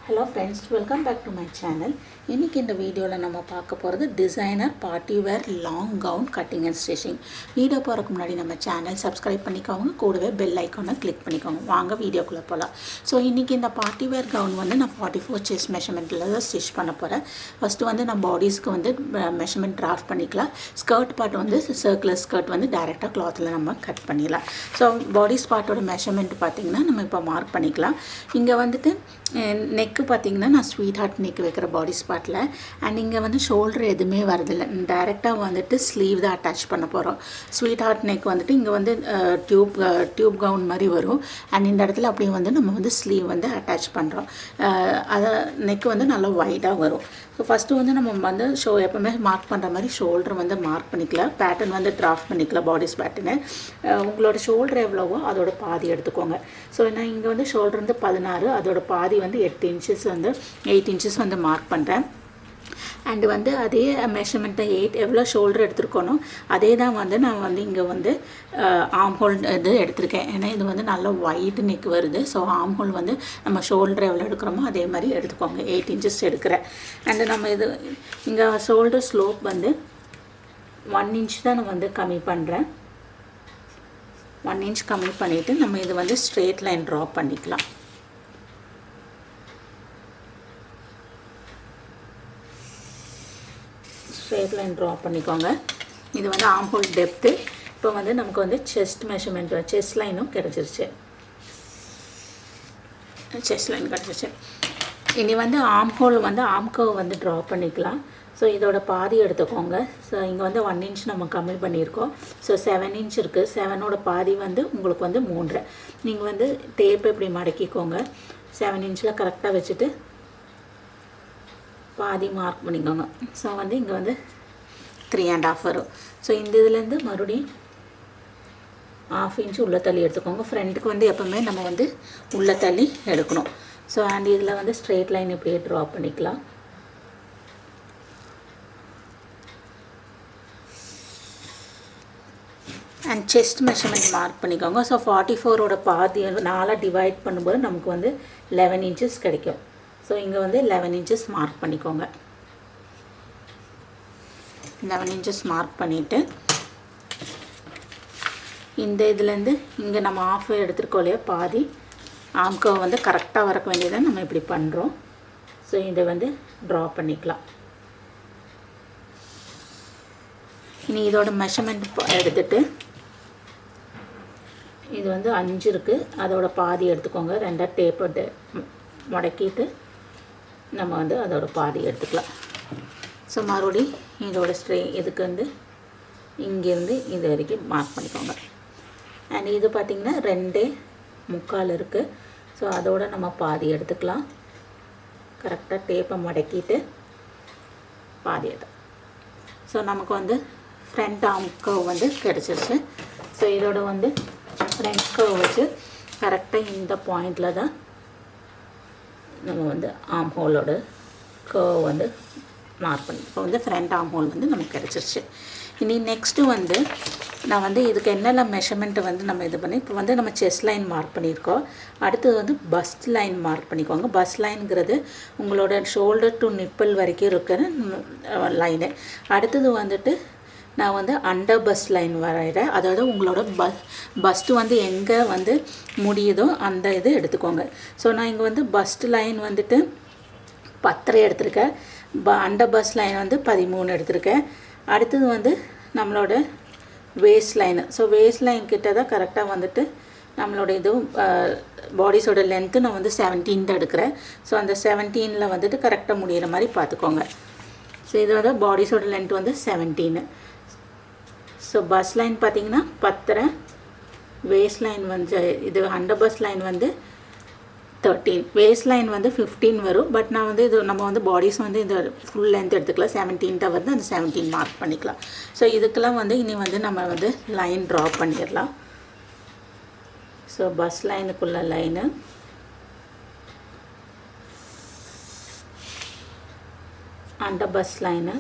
Hello friends, welcome back to my channel. இன்னைக்கு இந்த வீடியோவில் நம்ம பார்க்க போகிறது designer party wear long gown cutting and stitching. Video போகிறதுக்கு முன்னாடி நம்ம சேனல் சப்ஸ்கிரைப் பண்ணிக்கோங்க, கூடவே பெல் ஐக்கானை கிளிக் பண்ணிக்கோங்க. வாங்க வீடியோக்குள்ளே போகலாம். ஸோ இன்றைக்கி இந்த பார்ட்டி வேர் கவுன் வந்து நான் 44 செஸ்ட் மெஷர்மெண்ட்டில் தான் ஸ்டிச் பண்ண போகிறேன். ஃபஸ்ட்டு வந்து நான் பாடிஸ்க்கு வந்து மெஷர்மெண்ட் டிராஃப்ட் பண்ணிக்கலாம். ஸ்கர்ட் பார்ட் வந்து சர்க்குலர் ஸ்கர்ட் வந்து டைரெக்டாக கிளாத்தில் நம்ம கட் பண்ணிடலாம். ஸோ பாடிஸ் பார்ட்டோட மெஷர்மெண்ட் பார்த்திங்கன்னா நம்ம இப்போ மார்க் பண்ணிக்கலாம். இங்கே வந்துட்டு நெக்கு பார்த்திங்கன்னா நான் ஸ்வீட் ஹார்ட் நெக் வைக்கிற பாடிஸ் பார்ட்டில். அண்ட் இங்கே வந்து ஷோல்டர் எதுவுமே வரதில்லை, டைரெக்டாக வந்துட்டு ஸ்லீவ் தான் அட்டாச் பண்ண போகிறோம். ஸ்வீட் ஹார்ட் நெக் வந்துட்டு இங்கே வந்து டியூப் கவுன் மாதிரி வரும். அண்ட் இந்த இடத்துல அப்படியே வந்து நம்ம வந்து ஸ்லீவ் வந்து அட்டாச் பண்ணுறோம். அதை நெக் வந்து நல்லா வைடாக வரும். ஸோ ஃபஸ்ட்டு வந்து நம்ம வந்து எப்போவுமே மார்க் பண்ணுற மாதிரி ஷோல்டர் வந்து மார்க் பண்ணிக்கலாம். பேட்டர்ன் வந்து டிராஃப்ட் பண்ணிக்கலாம். பாடிஸ் பேட்டர்னு உங்களோட ஷோல்டர் எவ்வளவோ அதோட பாதி எடுத்துக்கோங்க. ஸோ நான் இங்கே வந்து ஷோல்டர் வந்து 16, அதோட பாதி வந்து 8 இன்ச்சஸ் வந்து 8 இன்ச்சஸ் வந்து மார்க் பண்ணுறேன். அண்டு வந்து அதே மெஷர்மெண்ட்டை எவ்வளோ ஷோல்டர் எடுத்துருக்கணும் அதே தான் வந்து நான் வந்து இங்கே வந்து ஆம் ஹோல் இது எடுத்திருக்கேன். ஏன்னா இது வந்து நல்லா ஒயிட் நெக் வருது. ஸோ ஆம் ஹோல் வந்து நம்ம ஷோல்டர் எவ்வளோ எடுக்கிறோமோ அதே மாதிரி எடுத்துக்கோங்க. 8 இன்ச்சஸ் எடுக்கிறேன். அண்டு நம்ம இது இங்கே ஷோல்டர் ஸ்லோப் வந்து 1 இன்ச் தான் நான் வந்து கம்மி பண்ணுறேன். 1 இன்ச் கம்மி பண்ணிவிட்டு நம்ம இது வந்து ஸ்ட்ரெயிட் லைன் ட்ரா பண்ணிக்கலாம். ஸ்ட்ரெயிட் லைன் ட்ரா பண்ணிக்கோங்க. இது வந்து ஆம் ஹோல் டெப்த்து. இப்போ வந்து நமக்கு வந்து செஸ்ட் மெஷர்மெண்ட் செஸ்ட் லைனும் கிடச்சிருச்சு. செஸ்ட் லைன் கிடச்சிருச்சு. இனி வந்து ஆம் ஹோல் வந்து ஆம் கர்வ் வந்து ட்ரா பண்ணிக்கலாம். ஸோ இதோட பாதி எடுத்துக்கோங்க. ஸோ இங்கே வந்து 1 இன்ச் நம்ம கம்மி பண்ணியிருக்கோம். ஸோ 7 இன்ச் இருக்குது. 7ஓட பாதி வந்து உங்களுக்கு வந்து 3. நீங்கள் வந்து டேப் இப்படி மடக்கிக்கோங்க. 7 இன்ச்சில் கரெக்டாக வச்சுட்டு பாதி மார்க் பண்ணிக்கோங்க. ஸோ வந்து இங்கே வந்து 3.5 வரும். ஸோ இந்த இதுலேருந்து மறுபடியும் 1/2 இன்ச்சு உள்ள தள்ளி எடுத்துக்கோங்க. ஃப்ரண்ட்டுக்கு வந்து எப்போவுமே நம்ம வந்து உள்ள தள்ளி எடுக்கணும். ஸோ அண்ட் இதில் வந்து ஸ்ட்ரெயிட் லைன் இப்படியே ட்ரா பண்ணிக்கலாம். அண்ட் செஸ்ட் மெஷர்மெண்ட் மார்க் பண்ணிக்கோங்க. ஸோ 44ஓட பாதி 4 டிவைட் பண்ணும்போது நமக்கு வந்து 11 இன்ச்சஸ் கிடைக்கும். ஸோ இங்கே வந்து 11 இன்ச்சஸ் மார்க் பண்ணிக்கோங்க. 11 இன்ச்சஸ் மார்க் பண்ணிவிட்டு இந்த இதுலேருந்து இங்கே நம்ம ஆஃப் எடுத்துருக்கோம் இல்லையா பாதி ஆம் கர்வ் வந்து கரெக்டாக வரக்க வேண்டியதை நம்ம இப்படி பண்ணுறோம். ஸோ இதை வந்து ட்ரா பண்ணிக்கலாம். இனி இதோட மெஷர்மெண்ட் எடுத்துகிட்டு இது வந்து 5 இருக்குது, அதோட பாதி எடுத்துக்கோங்க. 2 டேப் மடக்கிட்டு நம்ம வந்து அதோட பாதி எடுத்துக்கலாம். ஸோ மறுபடி இதோட இதுக்கு வந்து இங்கேருந்து இது வரைக்கும் மார்க் பண்ணிக்கோங்க. அண்ட் இது பார்த்திங்கன்னா 2.25 இருக்குது. ஸோ அதோட நம்ம பாதி எடுத்துக்கலாம். கரெக்டாக டேப்பை மடக்கிட்டு பாதி எடுத்து ஸோ நமக்கு வந்து ஃப்ரண்ட் ஆர்ம் கர்வ் வந்து கிடச்சிருச்சு. ஸோ இதோட வந்து ஃப்ரண்ட் கர்வ் வச்சு கரெக்டாக இந்த பாயிண்டில் தான் நம்ம வந்து ஆம் ஹோலோட கர்வ் வந்து மார்க் பண்ணி இப்போ வந்து ஃப்ரண்ட் ஆம் ஹோல் வந்து நமக்கு கிடச்சிருச்சு. இனி நெக்ஸ்ட்டு வந்து நான் வந்து இதுக்கு என்னென்ன மெஷர்மெண்ட்டை வந்து நம்ம இது பண்ணி இப்போ வந்து நம்ம செஸ்ட் லைன் மார்க் பண்ணியிருக்கோம். அடுத்தது வந்து பஸ்ட் லைன் மார்க் பண்ணிக்கோங்க. பஸ்ட் லைனுங்கிறது உங்களோட ஷோல்டர் டு நிப்பிள் வரைக்கும் இருக்கிற லைனு. அடுத்தது வந்துட்டு நான் வந்து அண்டர் பஸ்ட் லைன் வரைகிறேன். அதாவது உங்களோட பஸ்ட்டு வந்து எங்கே வந்து முடியுதோ அந்த இது எடுத்துக்கோங்க. ஸோ நான் இங்கே வந்து பஸ்ட் லைன் வந்துட்டு 10 எடுத்திருக்கேன். அண்டர் பஸ்ட் லைன் வந்து 13 எடுத்திருக்கேன். அடுத்தது வந்து நம்மளோட waste line. So waste line கிட்ட தான் கரெக்டாக வந்துட்டு நம்மளோட இதுவும் பாடிஸோட லென்த்து நான் வந்து 17 தான் எடுக்கிறேன். ஸோ அந்த 17ல் வந்துட்டு கரெக்டாக முடிகிற மாதிரி பார்த்துக்கோங்க. ஸோ இதோட பாடிஸோட லென்த் வந்து 17. ஸோ பஸ் லைன் பார்த்திங்கன்னா 10, வேஸ்ட் லைன் வந்து இது அண்டர் பஸ் லைன் வந்து 13, வேஸ்ட் லைன் வந்து 15 வரும். பட் நான் வந்து இது நம்ம வந்து பாடிஸ் வந்து இந்த ஃபுல் லென்த் எடுத்துக்கலாம். 17 தான் வருது, அந்த 17 மார்க் பண்ணிக்கலாம். ஸோ இதுக்கெல்லாம் வந்து இனி வந்து நம்ம வந்து லைன் ட்ரா பண்ணிடலாம். ஸோ பஸ் லைனுக்குள்ள line, under bust line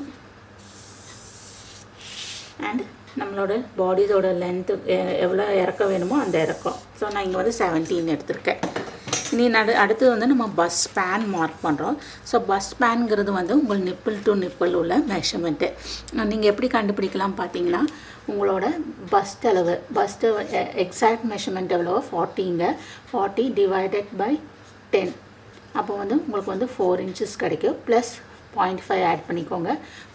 and நம்மளோட பாடிஸோட லென்த்து எவ்வளோ இறக்க வேணுமோ அந்த இறக்கம். ஸோ நான் இங்கே வந்து 17 எடுத்திருக்கேன். இனி அடுத்து வந்து நம்ம பஸ் ஸ்பேன் மார்க் பண்ணுறோம். ஸோ பஸ் ஸ்பேனுங்கிறது வந்து உங்கள் நிப்பிள் டு நிப்பிள் உள்ள மெஷர்மெண்ட்டு. நீங்கள் எப்படி கண்டுபிடிக்கலாம் பார்த்தீங்கன்னா, உங்களோட பஸ்ட் அளவு எக்ஸாக்ட் மெஷர்மெண்ட் எவ்வளோ 40ங்க, 40 டிவைடட் பை 10. அப்போ வந்து உங்களுக்கு வந்து 4 இன்ச்சஸ் கிடைக்கும். ப்ளஸ் 0.5 ஆட் பண்ணிக்கோங்க.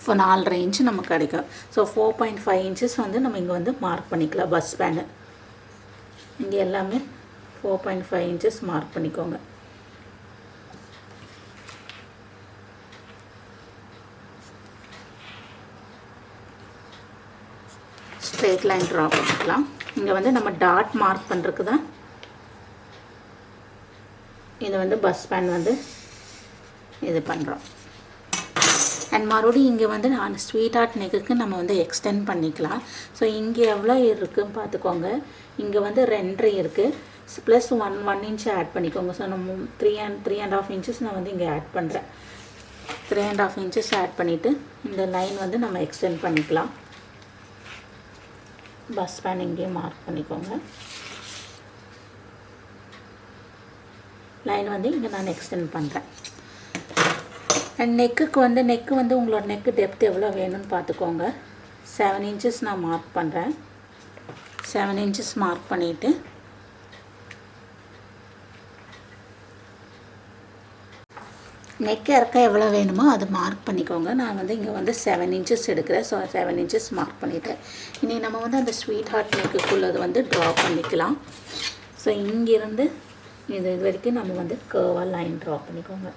4.5 இன்ச்சு நமக்கு கிடைக்கும். ஸோ 4.5 இன்ச்சஸ் வந்து நம்ம இங்கே வந்து மார்க் பண்ணிக்கலாம் பஸ் ஸ்பேனு. இங்கே எல்லாமே 4.5 இன்ச்சஸ் மார்க் பண்ணிக்கோங்க. ஸ்ட்ரெயிட் லைன் ட்ரா பண்ணிக்கலாம். இங்கே வந்து நம்ம டாட் மார்க் பண்ணுறதுக்கு தான் இது வந்து பஸ் ஸ்பேன் வந்து இது பண்ணுறோம். அண்ட் மறுபடியும் இங்கே வந்து நான் ஸ்வீட் ஹார்ட் நெக்குக்கு நம்ம வந்து எக்ஸ்டெண்ட் பண்ணிக்கலாம். ஸோ இங்கே எவ்வளோ இருக்குதுன்னு பார்த்துக்கோங்க. இங்கே வந்து 2.5 இருக்குது. ப்ளஸ் 1 இன்ச் ஆட் பண்ணிக்கோங்க. ஸோ நம்ம 3.5 இன்ச்சஸ் நான் வந்து இங்கே ஆட் பண்ணுறேன். 3.5 இன்ச்சஸ் ஆட் பண்ணிவிட்டு இந்த லைன் வந்து நம்ம எக்ஸ்டெண்ட் பண்ணிக்கலாம். பஸ் ஸ்பேன் இங்கேயும் மார்க் பண்ணிக்கோங்க. லைன் வந்து இங்கே நான் எக்ஸ்டெண்ட் பண்ணுறேன். அண்ட் நெக்கு வந்து உங்களோட நெக்கு டெப்த் எவ்வளோ வேணும்னு பார்த்துக்கோங்க. 7 இன்ச்சஸ் நான் மார்க் பண்ணுறேன். 7 இன்ச்சஸ் மார்க் பண்ணிவிட்டு நெக்கு இறக்க எவ்வளோ வேணுமோ அது மார்க் பண்ணிக்கோங்க. நான் வந்து இங்கே வந்து 7 இன்ச்சஸ் எடுக்கிறேன். ஸோ 7 இன்ச்சஸ் மார்க் பண்ணிவிட்டேன். இனி நம்ம வந்து அந்த ஸ்வீட் ஹார்ட் நெக்குக்குள்ளது வந்து ட்ரா பண்ணிக்கலாம். ஸோ இங்கேருந்து இது வரைக்கும் நம்ம வந்து கர்வாக லைன் ட்ரா பண்ணிக்கோங்க.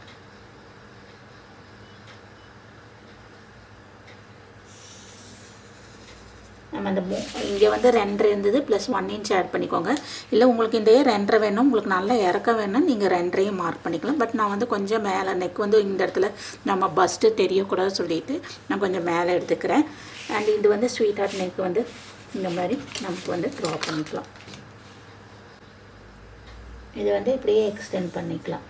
நம்ம அந்த இங்கே வந்து 2 இருந்தது ப்ளஸ் 1 இன்ச் ஆட் பண்ணிக்கோங்க. இல்லை உங்களுக்கு இந்த 2 வேணும், உங்களுக்கு நல்லா இறக்க வேணும், நீங்கள் 2 மார்க் பண்ணிக்கலாம். பட் நான் வந்து கொஞ்சம் மேலே நெக் வந்து இந்த இடத்துல நம்ம பஸ்ட்டு தெரியக்கூடாது சொல்லிட்டு நான் கொஞ்சம் மேலே எடுத்துக்கிறேன். அண்ட் இது வந்து ஸ்வீட் ஹார்ட் நெக் வந்து இந்த மாதிரி நமக்கு வந்து ட்ரா பண்ணிக்கலாம். இது வந்து இப்படியே எக்ஸ்டெண்ட் பண்ணிக்கலாம்.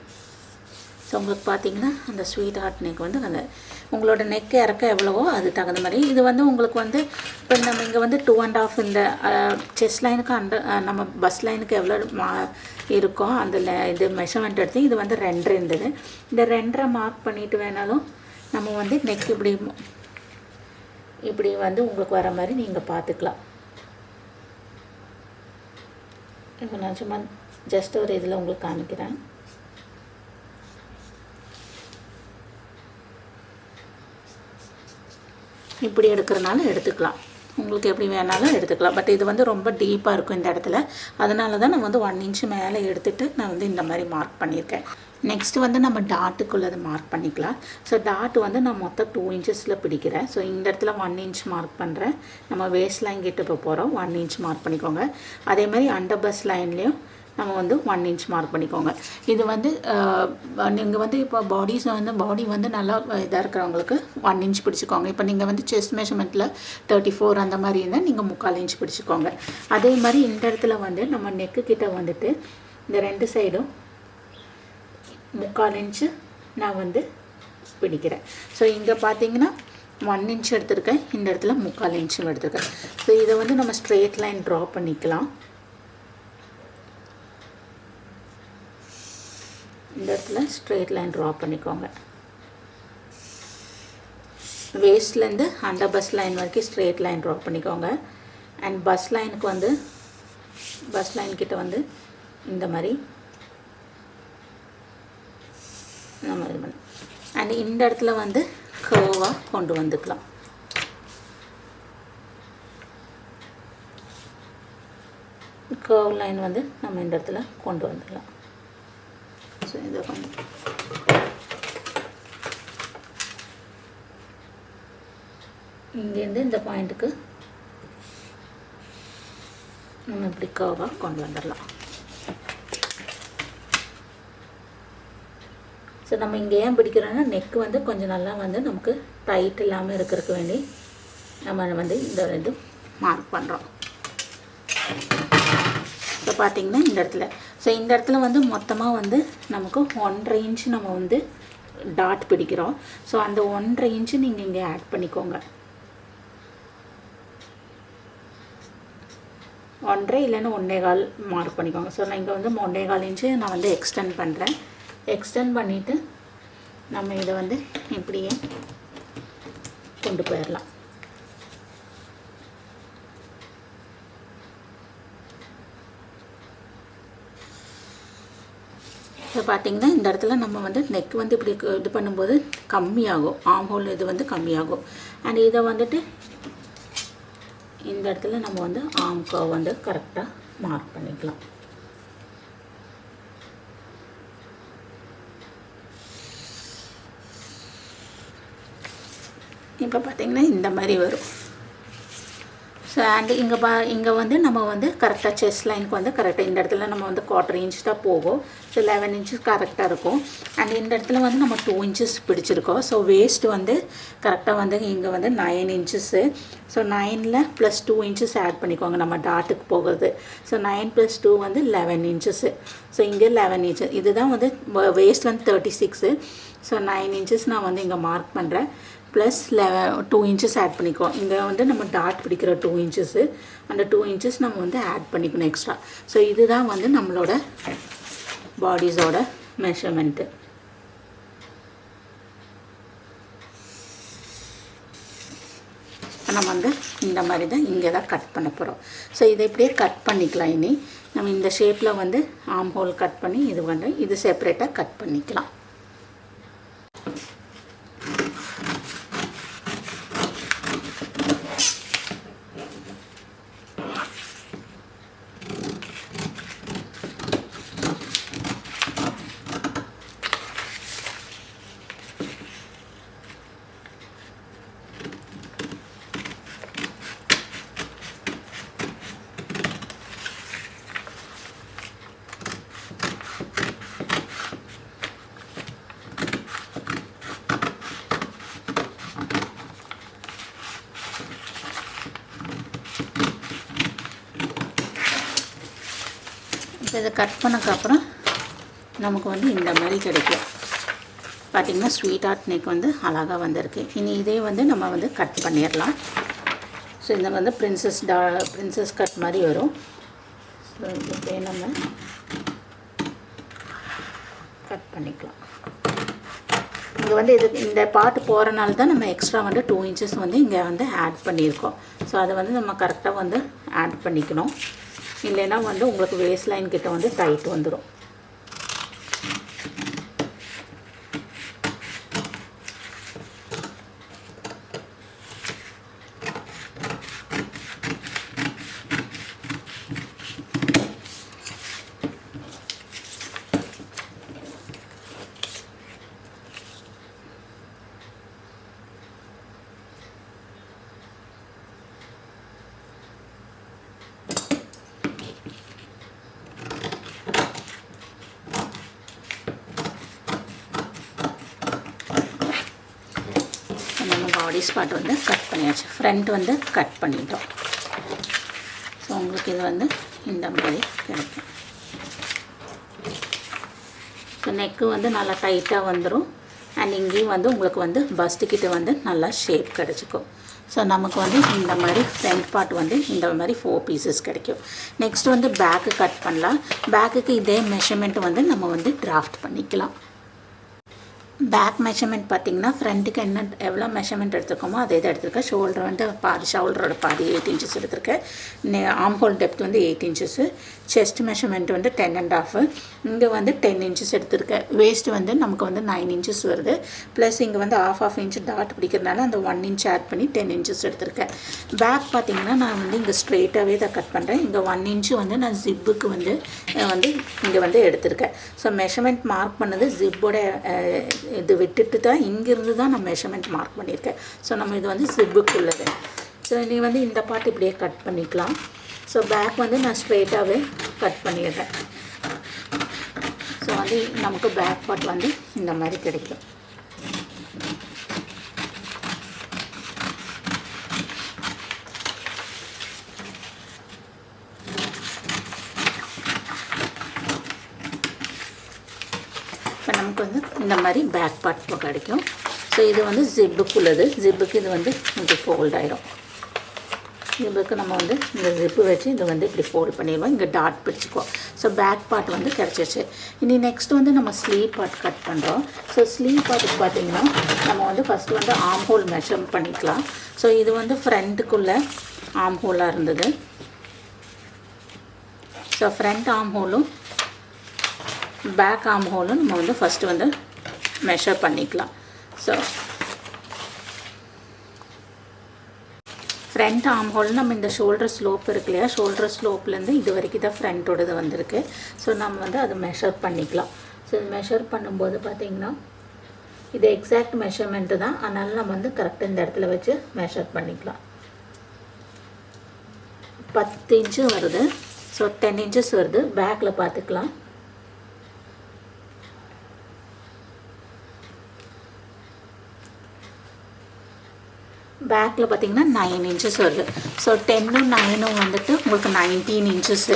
ஸோ உங்களுக்கு பார்த்தீங்கன்னா அந்த ஸ்வீட் ஹார்ட் நெக் வந்து அந்த உங்களோட நெக் இறக்க எவ்வளவோ அது தகுந்த மாதிரி இது வந்து உங்களுக்கு வந்து இப்போ நம்ம இங்கே வந்து 2.5 இந்த செஸ்ட் லைனுக்கு நம்ம பஸ் லைனுக்கு எவ்வளோ இருக்கோ அந்த இது மெஷர்மெண்ட் எடுத்து இது வந்து 2 இருந்தது. இந்த 2 மார்க் பண்ணிவிட்டு வேணாலும் நம்ம வந்து நெக் இப்படி வந்து உங்களுக்கு வர மாதிரி நீங்கள் பார்த்துக்கலாம். இப்போ நான் சும்மா ஜஸ்ட் ஒரு இதில் உங்களுக்கு காமிக்கிறேன். இப்படி எடுக்கிறனால எடுத்துக்கலாம், உங்களுக்கு எப்படி வேணாலும் எடுத்துக்கலாம். பட் இது வந்து ரொம்ப டீப்பாக இருக்கும் இந்த இடத்துல. அதனால தான் நான் வந்து 1 இன்ச்சு மேலே எடுத்துகிட்டு நான் வந்து இந்த மாதிரி மார்க் பண்ணியிருக்கேன். நெக்ஸ்ட்டு வந்து நம்ம டாட்டுக்குள்ளதை மார்க் பண்ணிக்கலாம். ஸோ டாட் வந்து நான் மொத்தம் 2 இன்ச்சஸில் பிடிக்கிறேன். ஸோ இந்த இடத்துல 1 இன்ச் மார்க் பண்ணுறேன். நம்ம வேஸ்ட் லைன் கிட்ட இப்போ போகிறோம். 1 இன்ச் மார்க் பண்ணிக்கோங்க. அதே மாதிரி அண்டர் பஸ் லைன்லேயும் நம்ம வந்து 1 இன்ச் மார்க் பண்ணிக்கோங்க. இது வந்து நீங்கள் வந்து இப்போ பாடி வந்து நல்லா இதாக இருக்கிறவங்களுக்கு 1 இன்ச் பிடிச்சிக்கோங்க. இப்போ நீங்கள் வந்து செஸ்ட் மெஷர்மெண்ட்டில் 34 அந்த மாதிரி இருந்தால் நீங்கள் 3/4 இன்ச் பிடிச்சிக்கோங்க. அதே மாதிரி இந்த இடத்துல வந்து நம்ம நெக்கு கிட்ட வந்துட்டு இந்த 2 சைடும் 3/4 இன்ச்சு நான் வந்து பிடிக்கிறேன். ஸோ இங்கே பார்த்தீங்கன்னா 1 இன்ச் எடுத்திருக்கேன், இந்த இடத்துல 3/4 இன்ச்சும் எடுத்திருக்கேன். ஸோ இதை வந்து நம்ம ஸ்ட்ரெயிட் லைன் ட்ரா பண்ணிக்கலாம். இந்த இடத்துல ஸ்ட்ரெயிட் லைன் ட்ரா பண்ணிக்கோங்க. வேஸ்ட்லேருந்து அண்டர் பஸ் லைன் வரைக்கும் ஸ்ட்ரெயிட் லைன் ட்ரா பண்ணிக்கோங்க. அண்ட் பஸ் லைனுக்கு வந்து பஸ் லைன் கிட்ட வந்து இந்த மாதிரி நம்ம இது பண்ணி அண்ட் இந்த இடத்துல வந்து கர்வாக கொண்டு வந்துக்கலாம். கர்வ் லைன் வந்து நம்ம இந்த இடத்துல கொண்டு வந்துடலாம். ஸோ இதை கொஞ்சம் இங்கேருந்து இந்த பாயிண்ட்டுக்கு நம்ம இப்படி கர்வாக கொண்டு வந்துடலாம். ஸோ நம்ம இங்கே ஏன் பிடிக்கிறோன்னா நெக்கு வந்து கொஞ்சம் நல்லா வந்து நமக்கு டைட் இல்லாமல் இருக்கிறதுக்கு வேண்டி நம்ம வந்து இந்த இது மார்க் பண்ணுறோம். ஸோ பார்த்திங்கன்னா இந்த இடத்துல இந்த இடத்துல வந்து மொத்தமாக வந்து நமக்கு 1.5 இன்ச்சு நம்ம வந்து டாட் பிடிக்கிறோம். ஸோ அந்த 1.5 இன்ச்சு நீங்கள் இங்கே ஆட் பண்ணிக்கோங்க. 1.5 இல்லைன்னா 1.25 மார்க் பண்ணிக்கோங்க. ஸோ நான் இங்கே வந்து 1.25 இன்ச்சு நான் வந்து எக்ஸ்டெண்ட் பண்ணுறேன். எக்ஸ்டெண்ட் பண்ணிவிட்டு நம்ம இதை வந்து இப்படியே கொண்டு போயிடலாம். இப்போ பார்த்திங்கன்னா இந்த இடத்துல நம்ம வந்து நெக் வந்து இப்படி இது பண்ணும்போது கம்மியாகும், ஆர்ம் ஹோல் இது வந்து கம்மியாகும். அண்ட் இதை வந்துட்டு இந்த இடத்துல நம்ம வந்து ஆர்ம் கர்வ் வந்து கரெக்டாக மார்க் பண்ணிக்கலாம். இப்போ பார்த்திங்கன்னா இந்த மாதிரி வரும். ஸோ அண்டு இங்கே வந்து நம்ம வந்து கரெக்டாக செஸ்ட் லைனுக்கு வந்து கரெக்டாக இந்த இடத்துல நம்ம வந்து 1/4 இன்ச் தான் போகும். ஸோ 11 இன்ச்சஸ் கரெக்டாக இருக்கும். அண்ட் இந்த இடத்துல வந்து நம்ம 2 இன்ச்சஸ் பிடிச்சிருக்கோம். ஸோ வேஸ்ட் வந்து கரெக்டாக வந்து இங்கே வந்து 9 இன்ச்சஸ்ஸு. ஸோ 9ல் ப்ளஸ் 2 இன்ச்சஸ் ஆட் பண்ணிக்கோங்க நம்ம டாட்டுக்கு போகிறது. ஸோ 9 + 2 வந்து 11 இன்ச்சஸ்ஸு. ஸோ இங்கே 11 இன்ச்சஸ். இதுதான் வந்து வேஸ்ட் வந்து 36. ஸோ 9 இன்ச்சஸ் நான் வந்து இங்கே மார்க் பண்ணுறேன். ப்ளஸ் 2 இன்ச்சஸ் ஆட் பண்ணிக்குவோம். இங்கே வந்து நம்ம டாட் பிடிக்கிற 2 இன்ச்சஸ்ஸு, அந்த 2 இன்ச்சஸ் நம்ம வந்து ஆட் பண்ணிக்கணும் எக்ஸ்ட்ரா. ஸோ இதுதான் வந்து நம்மளோட பாடிஸோட மெஷர்மெண்ட்டு. நம்ம வந்து இந்த மாதிரி தான் இங்கே தான் கட் பண்ண போகிறோம். ஸோ இதை இப்படியே கட் பண்ணிக்கலாம். இனி நம்ம இந்த ஷேப்பில் வந்து ஆர்ம் ஹோல் கட் பண்ணி இது வந்து இது செப்பரேட்டாக கட் பண்ணிக்கலாம். இதை கட் பண்ணக்கப்புறம் நமக்கு வந்து இந்த மாதிரி கிடைக்கும். பார்த்திங்கன்னா ஸ்வீட் ஹார்ட் நெக் வந்து அழகாக வந்திருக்கு. இனி இதே வந்து நம்ம வந்து கட் பண்ணிடலாம். ஸோ இந்த வந்து பிரின்சஸ் கட் மாதிரி வரும். ஸோ இப்படியே நம்ம கட் பண்ணிக்கலாம். இங்கே வந்து இந்த பார்ட் போகிறனால தான் நம்ம எக்ஸ்ட்ரா வந்து 2 இன்ச்சஸ் வந்து இங்கே வந்து ஆட் பண்ணியிருக்கோம். ஸோ அதை வந்து நம்ம கரெக்டாக வந்து ஆட் பண்ணிக்கணும். இல்லைன்னா வந்து உங்களுக்கு வேஸ்ட் லைன் கிட்ட வந்து டைட் வந்துடும். பாடி ஸ்பாட் வந்து கட் பண்ணியாச்சு. ஃப்ரண்ட் வந்து கட் பண்ணிட்டோம். ஸோ உங்களுக்கு இது வந்து இந்த மாதிரி கிடைக்கும். ஸோ நெக்கு வந்து நல்லா டைட்டாக வந்துடும். அண்ட் இங்கேயும் வந்து உங்களுக்கு வந்து பஸ்ட்டுக்கிட்ட வந்து நல்லா ஷேப் கிடச்சிக்கும். ஸோ நமக்கு வந்து இந்த மாதிரி ஃப்ரண்ட் பார்ட் வந்து இந்த மாதிரி 4 பீசஸ் கிடைக்கும். நெக்ஸ்ட் வந்து பேக்கு கட் பண்ணலாம். பேக்குக்கு இதே மெஷர்மெண்ட் வந்து நம்ம வந்து டிராஃப்ட் பண்ணிக்கலாம். பேக் மெஷர்மெண்ட் பார்த்திங்கன்னா ஃப்ரண்ட்டுக்கு எவ்வளோ மெஷர்மெண்ட் எடுத்துருக்கோமோ அதே தான் எடுத்துருக்கேன். ஷோல்டர் வந்து ஷோல்டரோட பாதி 8 இன்ச்சஸ் எடுத்திருக்கேன். ஆர்ம் ஹோல் டெப்த் வந்து 8 இன்ச்சஸ்ஸு. செஸ்ட் மெஷர்மெண்ட் வந்து 10.5. இங்கே வந்து 10 இன்ச்சஸ் எடுத்திருக்கேன். வேஸ்ட் வந்து நமக்கு வந்து 9 இன்ச்சஸ் வருது. ப்ளஸ் இங்கே வந்து ½ இன்ச் டாட் பிடிக்கிறதுனால அந்த 1 இன்ச் ஆட் பண்ணி 10 இன்ச்சஸ் எடுத்திருக்கேன். பேக் பார்த்திங்கன்னா நான் வந்து இங்கே ஸ்ட்ரெயிட்டாகவே தான் கட் பண்ணுறேன். இங்கே 1 இன்ச்சு வந்து நான் ஜிப்புக்கு வந்து இங்கே வந்து எடுத்திருக்கேன். ஸோ மெஷர்மெண்ட் மார்க் பண்ணது ஜிப்போட இது விட்டுட்டு தான் இங்கேருந்து தான் நான் மெஷர்மெண்ட் மார்க் பண்ணியிருக்கேன். ஸோ நம்ம இது வந்து ஜிப்புக்கு உள்ளது. ஸோ நீ வந்து இந்த பார்ட் இப்படியே கட் பண்ணிக்கலாம். ஸோ பேக் வந்து நான் ஸ்ட்ரெயிட்டாகவே கட் பண்ணிடுறேன். ஸோ வந்து நமக்கு பேக் பார்ட் வந்து இந்த மாதிரி கிடைக்கும். இப்போ நமக்கு வந்து இந்த மாதிரி பேக் பார்ட் கிடைக்கும். ஸோ இது வந்து ஜிப்புக்கு உள்ளது. ஜிப்புக்கு இது வந்து உங்களுக்கு ஃபோல்ட் ஆயிரும். இதுக்கு நம்ம வந்து இந்த ஜிப்பு வச்சு இதை வந்து இப்படி ஃபோல்ட் பண்ணிடுவோம். இங்கே டாட் பிடிச்சிக்குவோம். ஸோ பேக் பார்ட் வந்து கிடச்சிச்சு. இனி நெக்ஸ்ட் வந்து நம்ம ஸ்லீவ் பார்ட் கட் பண்ணுறோம். ஸோ ஸ்லீவ் பார்ட்டுக்கு பார்த்திங்கன்னா நம்ம வந்து ஃபஸ்ட்டு வந்து ஆர்ம் ஹோல் மெஷர் பண்ணிக்கலாம். ஸோ இது வந்து ஃப்ரண்ட்டுக்குள்ளே ஆர்ம் ஹோலாக இருந்தது. ஸோ ஃப்ரண்ட் ஆர்ம் ஹோலும் பேக் ஆர்ம் ஹோலும் நம்ம வந்து ஃபஸ்ட்டு வந்து மெஷர் பண்ணிக்கலாம். ஸோ ஃப்ரண்ட் ஆர்ம் ஹோல் நம்ம இந்த ஷோல்டர் ஸ்லோப் இருக்கு இல்லையா, ஷோல்டர் ஸ்லோப்லேருந்து இது வரைக்கும் தான் ஃப்ரண்ட்டோடது வந்திருக்கு. ஸோ நம்ம வந்து அதை மெஷர் பண்ணிக்கலாம். ஸோ இது மெஷர் பண்ணும்போது பார்த்திங்கன்னா இது எக்ஸாக்ட் மெஷர்மெண்ட்டு தான். அதனால் நம்ம வந்து கரெக்டாக இந்த இடத்துல வச்சு மெஷர் பண்ணிக்கலாம். 10 இன்ச்சு வருது. ஸோ 10 இன்ச்சஸ் வருது. பேக்கில் பார்த்துக்கலாம். பேக்கில் பார்த்திங்கன்னா 9 இன்ச்சஸ் வருது. ஸோ 10ம் 9ம் வந்துட்டு உங்களுக்கு 19 இன்ச்சஸ்ஸு.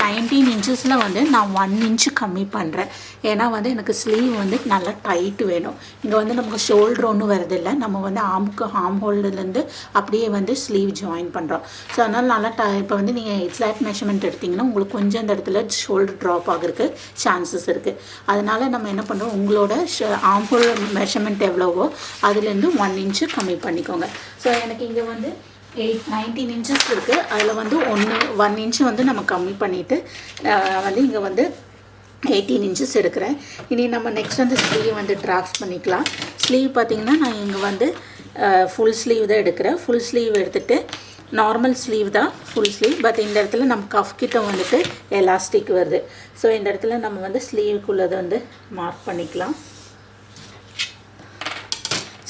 19 இன்ச்சஸில் வந்து நான் 1 இன்ச்சு கம்மி பண்ணுறேன். ஏன்னா வந்து எனக்கு ஸ்லீவ் வந்து நல்லா டைட்டு வேணும். இங்கே வந்து நமக்கு ஷோல்டர் ஒன்றும் வரதில்லை. நம்ம வந்து ஆர்ம் ஹோல்டுலேருந்து அப்படியே வந்து ஸ்லீவ் ஜாயின் பண்ணுறோம். ஸோ அதனால் நல்லா இப்போ வந்து நீங்கள் எக்ஸாக்ட் மெஷர்மெண்ட் எடுத்திங்கன்னா உங்களுக்கு கொஞ்சம் இந்த இடத்துல ஷோல்டர் ட்ராப் ஆகிறதுக்கு சான்சஸ் இருக்குது. அதனால் நம்ம என்ன பண்ணுறோம், உங்களோட ஆர்ம் ஹோல் மெஷர்மெண்ட் எவ்வளவோ அதுலேருந்து 1 இன்ச்சு கம்மி பண்ணிக்கோங்க. ஸோ எனக்கு இங்கே வந்து 19 இன்ச்சஸ் இருக்குது. அதில் வந்து 1 இன்ச்சு வந்து நம்ம கம்மி பண்ணிவிட்டு வந்து இங்கே வந்து 18 இன்ச்சஸ் எடுக்கிறேன். இனி நம்ம நெக்ஸ்ட் வந்து ஸ்லீவ் வந்து ட்ராக்ஸ் பண்ணிக்கலாம். ஸ்லீவ் பார்த்திங்கன்னா நான் இங்கே வந்து ஃபுல் ஸ்லீவ் தான் எடுக்கிறேன். ஃபுல் ஸ்லீவ் எடுத்துகிட்டு நார்மல் ஸ்லீவ் தான் ஃபுல் ஸ்லீவ். பட் இந்த இடத்துல நம்ம கஃப் கிட்ட வந்துட்டு எலாஸ்டிக் வருது. ஸோ இந்த இடத்துல நம்ம வந்து ஸ்லீவுக்குள்ளதை வந்து மார்க் பண்ணிக்கலாம்.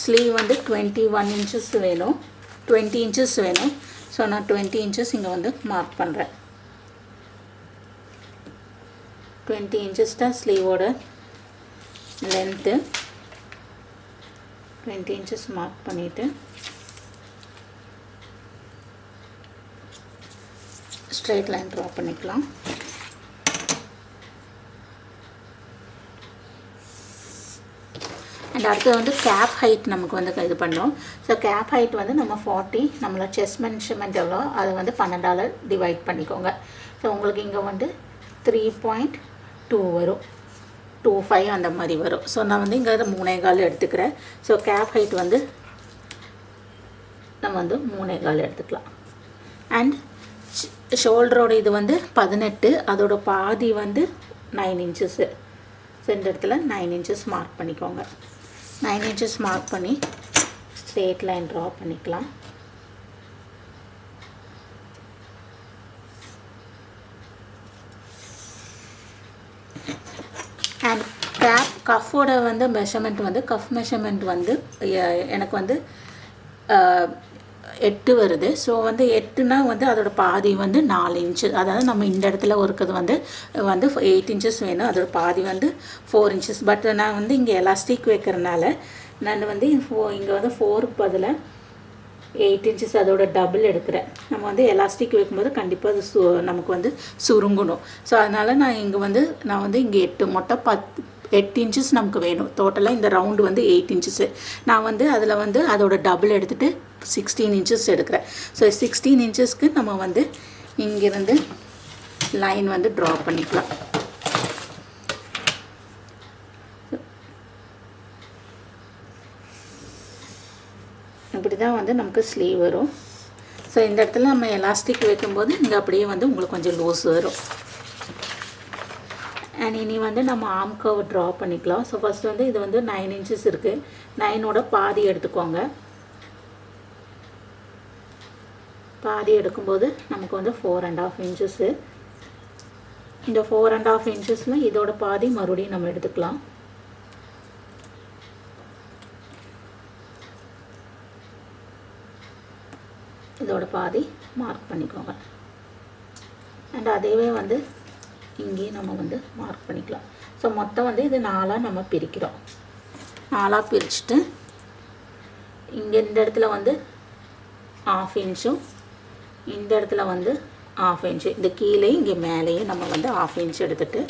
ஸ்லீவ் வந்து 21 இன்ச்சஸ் வேணும், 20 இன்ச்சஸ் வேணும். ஸோ நான் 20 இன்ச்சஸ் இங்கே வந்து மார்க் பண்ணுறேன். 20 இன்ச்சஸ் தான் ஸ்லீவோட லென்த்து. 20 இன்ச்சஸ் மார்க் பண்ணிவிட்டு ஸ்ட்ரெயிட் லைன் ட்ரா பண்ணிக்கலாம். அண்ட் அடுத்து வந்து கேப் ஹைட் நமக்கு வந்து இது பண்ணுறோம். ஸோ கேப் ஹைட் வந்து நம்ம 40, நம்மளோட செஸ்ட் மெஷர்மெண்ட் எவ்வளோ அதை வந்து 12ஆல் டிவைட் பண்ணிக்கோங்க. ஸோ உங்களுக்கு இங்கே வந்து 3.2 வரும், 25 அந்த மாதிரி வரும். ஸோ நான் வந்து இங்கே 3.25 எடுத்துக்கிறேன். ஸோ கேப் ஹைட் வந்து நம்ம வந்து 3.25 எடுத்துக்கலாம். அண்ட் ஷோல்டரோட இது வந்து 18, அதோட பாதி வந்து 9 இன்ச்சஸ்ஸு. ஸோ இந்த இடத்துல 9 இன்ச்சஸ் மார்க் பண்ணிக்கோங்க. 9 இன்ச்சஸ் மார்க் பண்ணி ஸ்ட்ரெயிட் லைன் ட்ரா பண்ணிக்கலாம். அண்ட் கஃபோட வந்து மெஷர்மெண்ட் வந்து கஃப் மெஷர்மெண்ட் வந்து எனக்கு வந்து 8 வருது. ஸோ வந்து 8னா வந்து அதோட பாதி வந்து 4 இன்ச்சு. அதாவது நம்ம இந்த இடத்துல இருக்கிறது வந்து 8 இன்ச்சஸ் வேணும், அதோட பாதி வந்து 4 இன்ச்சஸ். பட் நான் வந்து இங்கே எலாஸ்டிக் வைக்கிறதுனால நான் வந்து இங்கே வந்து 4க்கு பதிலாக 8 இன்ச்சஸ் அதோட டபுள் எடுக்கிறேன். நம்ம வந்து எலாஸ்டிக் வைக்கும்போது கண்டிப்பாக அது நமக்கு வந்து சுருங்கணும். ஸோ அதனால் நான் இங்கே 8 மொத்தம் 8 இன்ச்சஸ் நமக்கு வேணும். டோட்டலாக இந்த ரவுண்டு வந்து 8 இன்ச்சஸ்ஸு. நான் வந்து அதில் வந்து அதோட டபுள் எடுத்துகிட்டு 16 இன்ச்சஸ் எடுக்கிறேன். ஸோ 16 இன்ச்சஸ்க்கு நம்ம வந்து இங்கேருந்து லைன் வந்து ட்ரா பண்ணிக்கலாம். இப்படி தான் வந்து நமக்கு ஸ்லீவ் வரும். ஸோ இந்த இடத்துல நம்ம எலாஸ்டிக் வைக்கும்போது இங்கே அப்படியே வந்து உங்களுக்கு கொஞ்சம் லூஸ் வரும். அண்ட் இனி வந்து நம்ம ஆர்ம் கர்வ் ட்ரா பண்ணிக்கலாம். ஸோ ஃபஸ்ட் வந்து இது வந்து 9 இன்ச்சஸ் இருக்குது. 9ஓட பாதி எடுத்துக்கோங்க. பாதி எடுக்கும்போது நமக்கு வந்து 4.5 இன்ச்சஸ்ஸு. இந்த 4.5 இன்ச்சஸில் இதோட பாதி மறுபடியும் நம்ம எடுத்துக்கலாம். இதோட பாதி மார்க் பண்ணிக்கோங்க. அண்ட் அதேவே வந்து இங்கேயும் நம்ம வந்து மார்க் பண்ணிக்கலாம். ஸோ மொத்தம் வந்து இது 4ஆக நம்ம பிரிக்கிறோம். 4ஆக பிரிச்சுட்டு இங்கே இந்த இடத்துல வந்து 1/2 இன்ச்சும் இந்த இடத்துல வந்து 1/2 இன்ச்சு, இந்த கீழே இங்கே மேலேயும் நம்ம வந்து 1/2 இன்ச் எடுத்துகிட்டு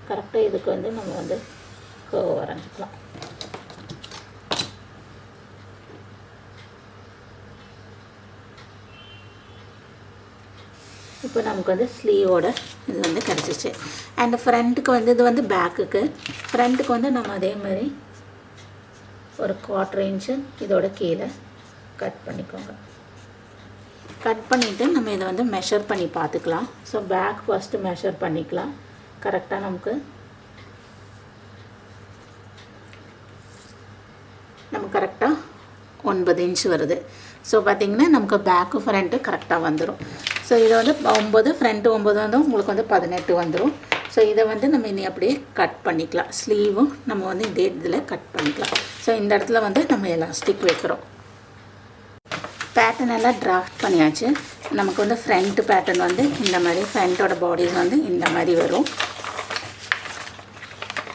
கரெக்டாக இதுக்கு வந்து நம்ம வந்து கர்வ் வரைஞ்சிக்கலாம். இப்போ நமக்கு வந்து ஸ்லீவோட இது வந்து கிடச்சிச்சு. அண்ட் ஃப்ரண்ட்டுக்கு வந்து இது வந்து பேக்குக்கு. ஃப்ரண்ட்டுக்கு வந்து நம்ம அதே மாதிரி ஒரு 1/4 இன்ச்சு இதோட கீழே கட் பண்ணிக்கோங்க. கட் பண்ணிவிட்டு நம்ம இதை வந்து மெஷர் பண்ணி பார்த்துக்கலாம். ஸோ பேக் ஃபஸ்ட்டு மெஷர் பண்ணிக்கலாம். கரெக்டாக நமக்கு கரெக்டாக 9 இன்ச் வருது. ஸோ பார்த்திங்கன்னா நமக்கு பேக்கு ஃப்ரண்ட்டு கரெக்டாக வந்துடும். ஸோ இதை வந்து 9 ஃப்ரண்ட்டு 9 வந்து உங்களுக்கு வந்து 18 வந்துடும். ஸோ இதை வந்து நம்ம இனி அப்படியே கட் பண்ணிக்கலாம். ஸ்லீவும் நம்ம வந்து இதே இதில் கட் பண்ணிக்கலாம். ஸோ இந்த இடத்துல வந்து நம்ம எலாஸ்டிக் வைக்கிறோம். பேட்டர்ன் எல்லாம் டிராஃப்ட் பண்ணியாச்சு. நமக்கு வந்து ஃப்ரண்ட் பேட்டர்ன் வந்து இந்த மாதிரி, ஃப்ரண்ட்டோட பாடிஸ் வந்து இந்த மாதிரி வரும்.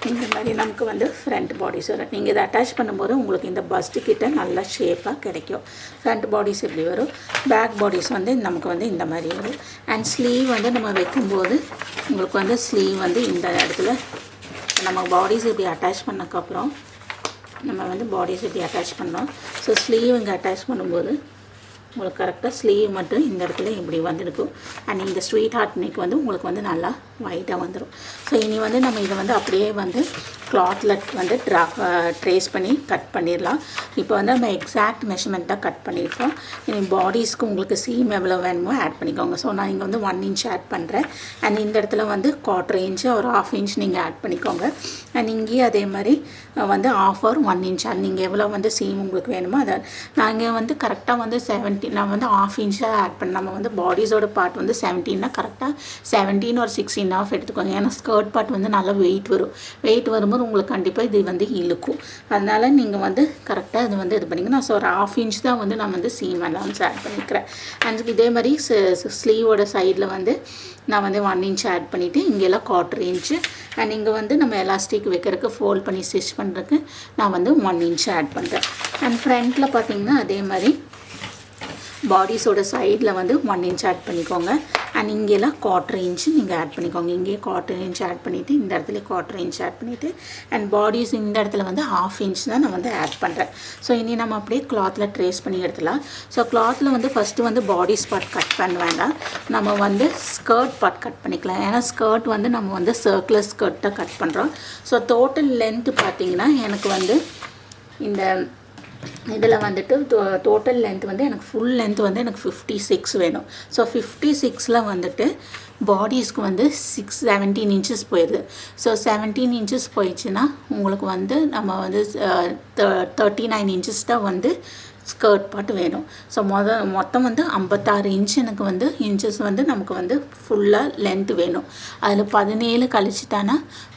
இந்த மாதிரி நமக்கு வந்து ஃப்ரண்ட் பாடிஸ் வரும். நீங்கள் இதை அட்டாச் பண்ணும்போது உங்களுக்கு இந்த பஸ்ட்டு கிட்ட நல்ல ஷேப்பாக கிடைக்கும். ஃப்ரண்ட் பாடிஸ் இப்படி வரும், பேக் பாடிஸ் வந்து நமக்கு வந்து இந்த மாதிரி வரும். அண்ட் ஸ்லீவ் வந்து நம்ம வைக்கும்போது உங்களுக்கு வந்து ஸ்லீவ் வந்து இந்த இடத்துல நம்ம பாடிஸ் இப்படி அட்டாச் பண்ணக்கப்புறம் நம்ம வந்து பாடிஸ் இப்படி அட்டாச் பண்ணோம். ஸோ ஸ்லீவ் இங்கே அட்டாச் பண்ணும்போது உங்களுக்கு கரெக்டாக ஸ்லீவ் மட்டும் இந்த இடத்துல இப்படி வந்துருக்கும். அண்ட் இந்த ஸ்வீட் ஹார்ட் நெக் வந்து உங்களுக்கு வந்து நல்லா ஒயிட்டாக வந்துடும். ஸோ இனி வந்து நம்ம இதை வந்து அப்படியே வந்து கிளாத்தில் வந்து ட்ரேஸ் பண்ணி கட் பண்ணிடலாம். இப்போ வந்து நம்ம எக்ஸாக்ட் மெஷர்மெண்ட்டாக கட் பண்ணியிருக்கோம். இனி பாடிஸ்க்கு உங்களுக்கு சீம் எவ்வளோ வேணுமோ ஆட் பண்ணிக்கோங்க. ஸோ நான் இங்கே வந்து 1 இன்ச் ஆட் பண்ணுறேன். அண்ட் இந்த இடத்துல வந்து 1/4 இன்ச்சு ஒரு 1/2 இன்ச் நீங்கள் ஆட் பண்ணிக்கோங்க. அண்ட் இங்கேயும் அதே மாதிரி வந்து 1/2 or 1 இன்ச் அது நீங்கள் எவ்வளோ வந்து சீம் உங்களுக்கு வேணுமோ அதை நாங்கள் வந்து கரெக்டாக வந்து 17 நான் வந்து 1/2 இன்ச்சாக ஆட் பண்ண. நம்ம வந்து பாடிஸோட பார்ட் வந்து 17னா கரெக்டாக 17 or 16 எடுத்துக்கோங்க. ஏன்னா ஸ்கர்ட் பார்ட் வந்து நல்லா வெயிட் வரும். வெயிட் வரும்போது உங்களுக்கு கண்டிப்பாக இது வந்து இழுக்கும். அதனால் நீங்கள் வந்து கரெக்டாக இது வந்து இது பண்ணிங்கன்னா ஸோ ஒரு 1/2 இன்ச் தான் வந்து நான் வந்து சீம் அலவன்ஸ் ஆட் பண்ணிக்கிறேன். அண்ட் இதே மாதிரி ஸ்லீவோட சைடில் வந்து நான் வந்து 1 இன்ச் ஆட் பண்ணிவிட்டு இங்கெல்லாம் 1/4 இன்ச்சு அண்ட் இங்கே வந்து நம்ம எலாஸ்டிக் வைக்கிறதுக்கு ஃபோல்ட் பண்ணி ஸ்டிச் பண்ணுறதுக்கு நான் வந்து 1 இன்ச் ஆட் பண்ணுறேன். அண்ட் ஃப்ரண்ட்டில் பார்த்திங்கன்னா அதே மாதிரி பாடிஸோட சைடில் வந்து 1 இன்ச் ஆட் பண்ணிக்கோங்க. அண்ட் இங்கெல்லாம் 1/4 இன்ச்சு நீங்கள் ஆட் பண்ணிக்கோங்க. இங்கே 1/4 இன்ச் ஆட் பண்ணிவிட்டு இந்த இடத்துல 1/4 இன்ச் ஆட் பண்ணிவிட்டு அண்ட் பாடிஸ் இந்த இடத்துல வந்து 1/2 இன்ச் தான் நான் வந்து ஆட் பண்ணுறேன். ஸோ இனி நம்ம அப்படியே கிளாத்தில் ட்ரேஸ் பண்ணி எடுத்துலாம். ஸோ கிளாத்தில் வந்து ஃபஸ்ட்டு வந்து பாடிஸ் பார்ட் கட் பண்ண வேண்டாம், நம்ம வந்து ஸ்கர்ட் பார்ட் கட் பண்ணிக்கலாம். ஏன்னா ஸ்கர்ட் வந்து நம்ம வந்து சர்க்குலர் ஸ்கர்ட்டாக கட் பண்ணுறோம். ஸோ டோட்டல் லென்த்து பார்த்திங்கன்னா எனக்கு வந்து இந்த இதில் வந்துட்டு டோட்டல் லென்த் வந்து எனக்கு ஃபுல் லென்த் வந்து எனக்கு 56 வேணும். ஸோ 56ல் வந்துட்டு பாடிஸ்க்கு வந்து 17 இன்ச்சஸ் போயிடுது. ஸோ 17 இன்ச்சஸ் போயிடுச்சுன்னா உங்களுக்கு வந்து நம்ம வந்து 39 இன்ச்சஸ் தான் வந்து ஸ்கர்ட் பார்ட் வேணும். ஸோ மொத்தம் வந்து 56 இன்ச் எனக்கு வந்து இன்ச்சஸ் வந்து நமக்கு வந்து ஃபுல்லாக லென்த் வேணும். அதில் 17 கழிச்சிட்டானா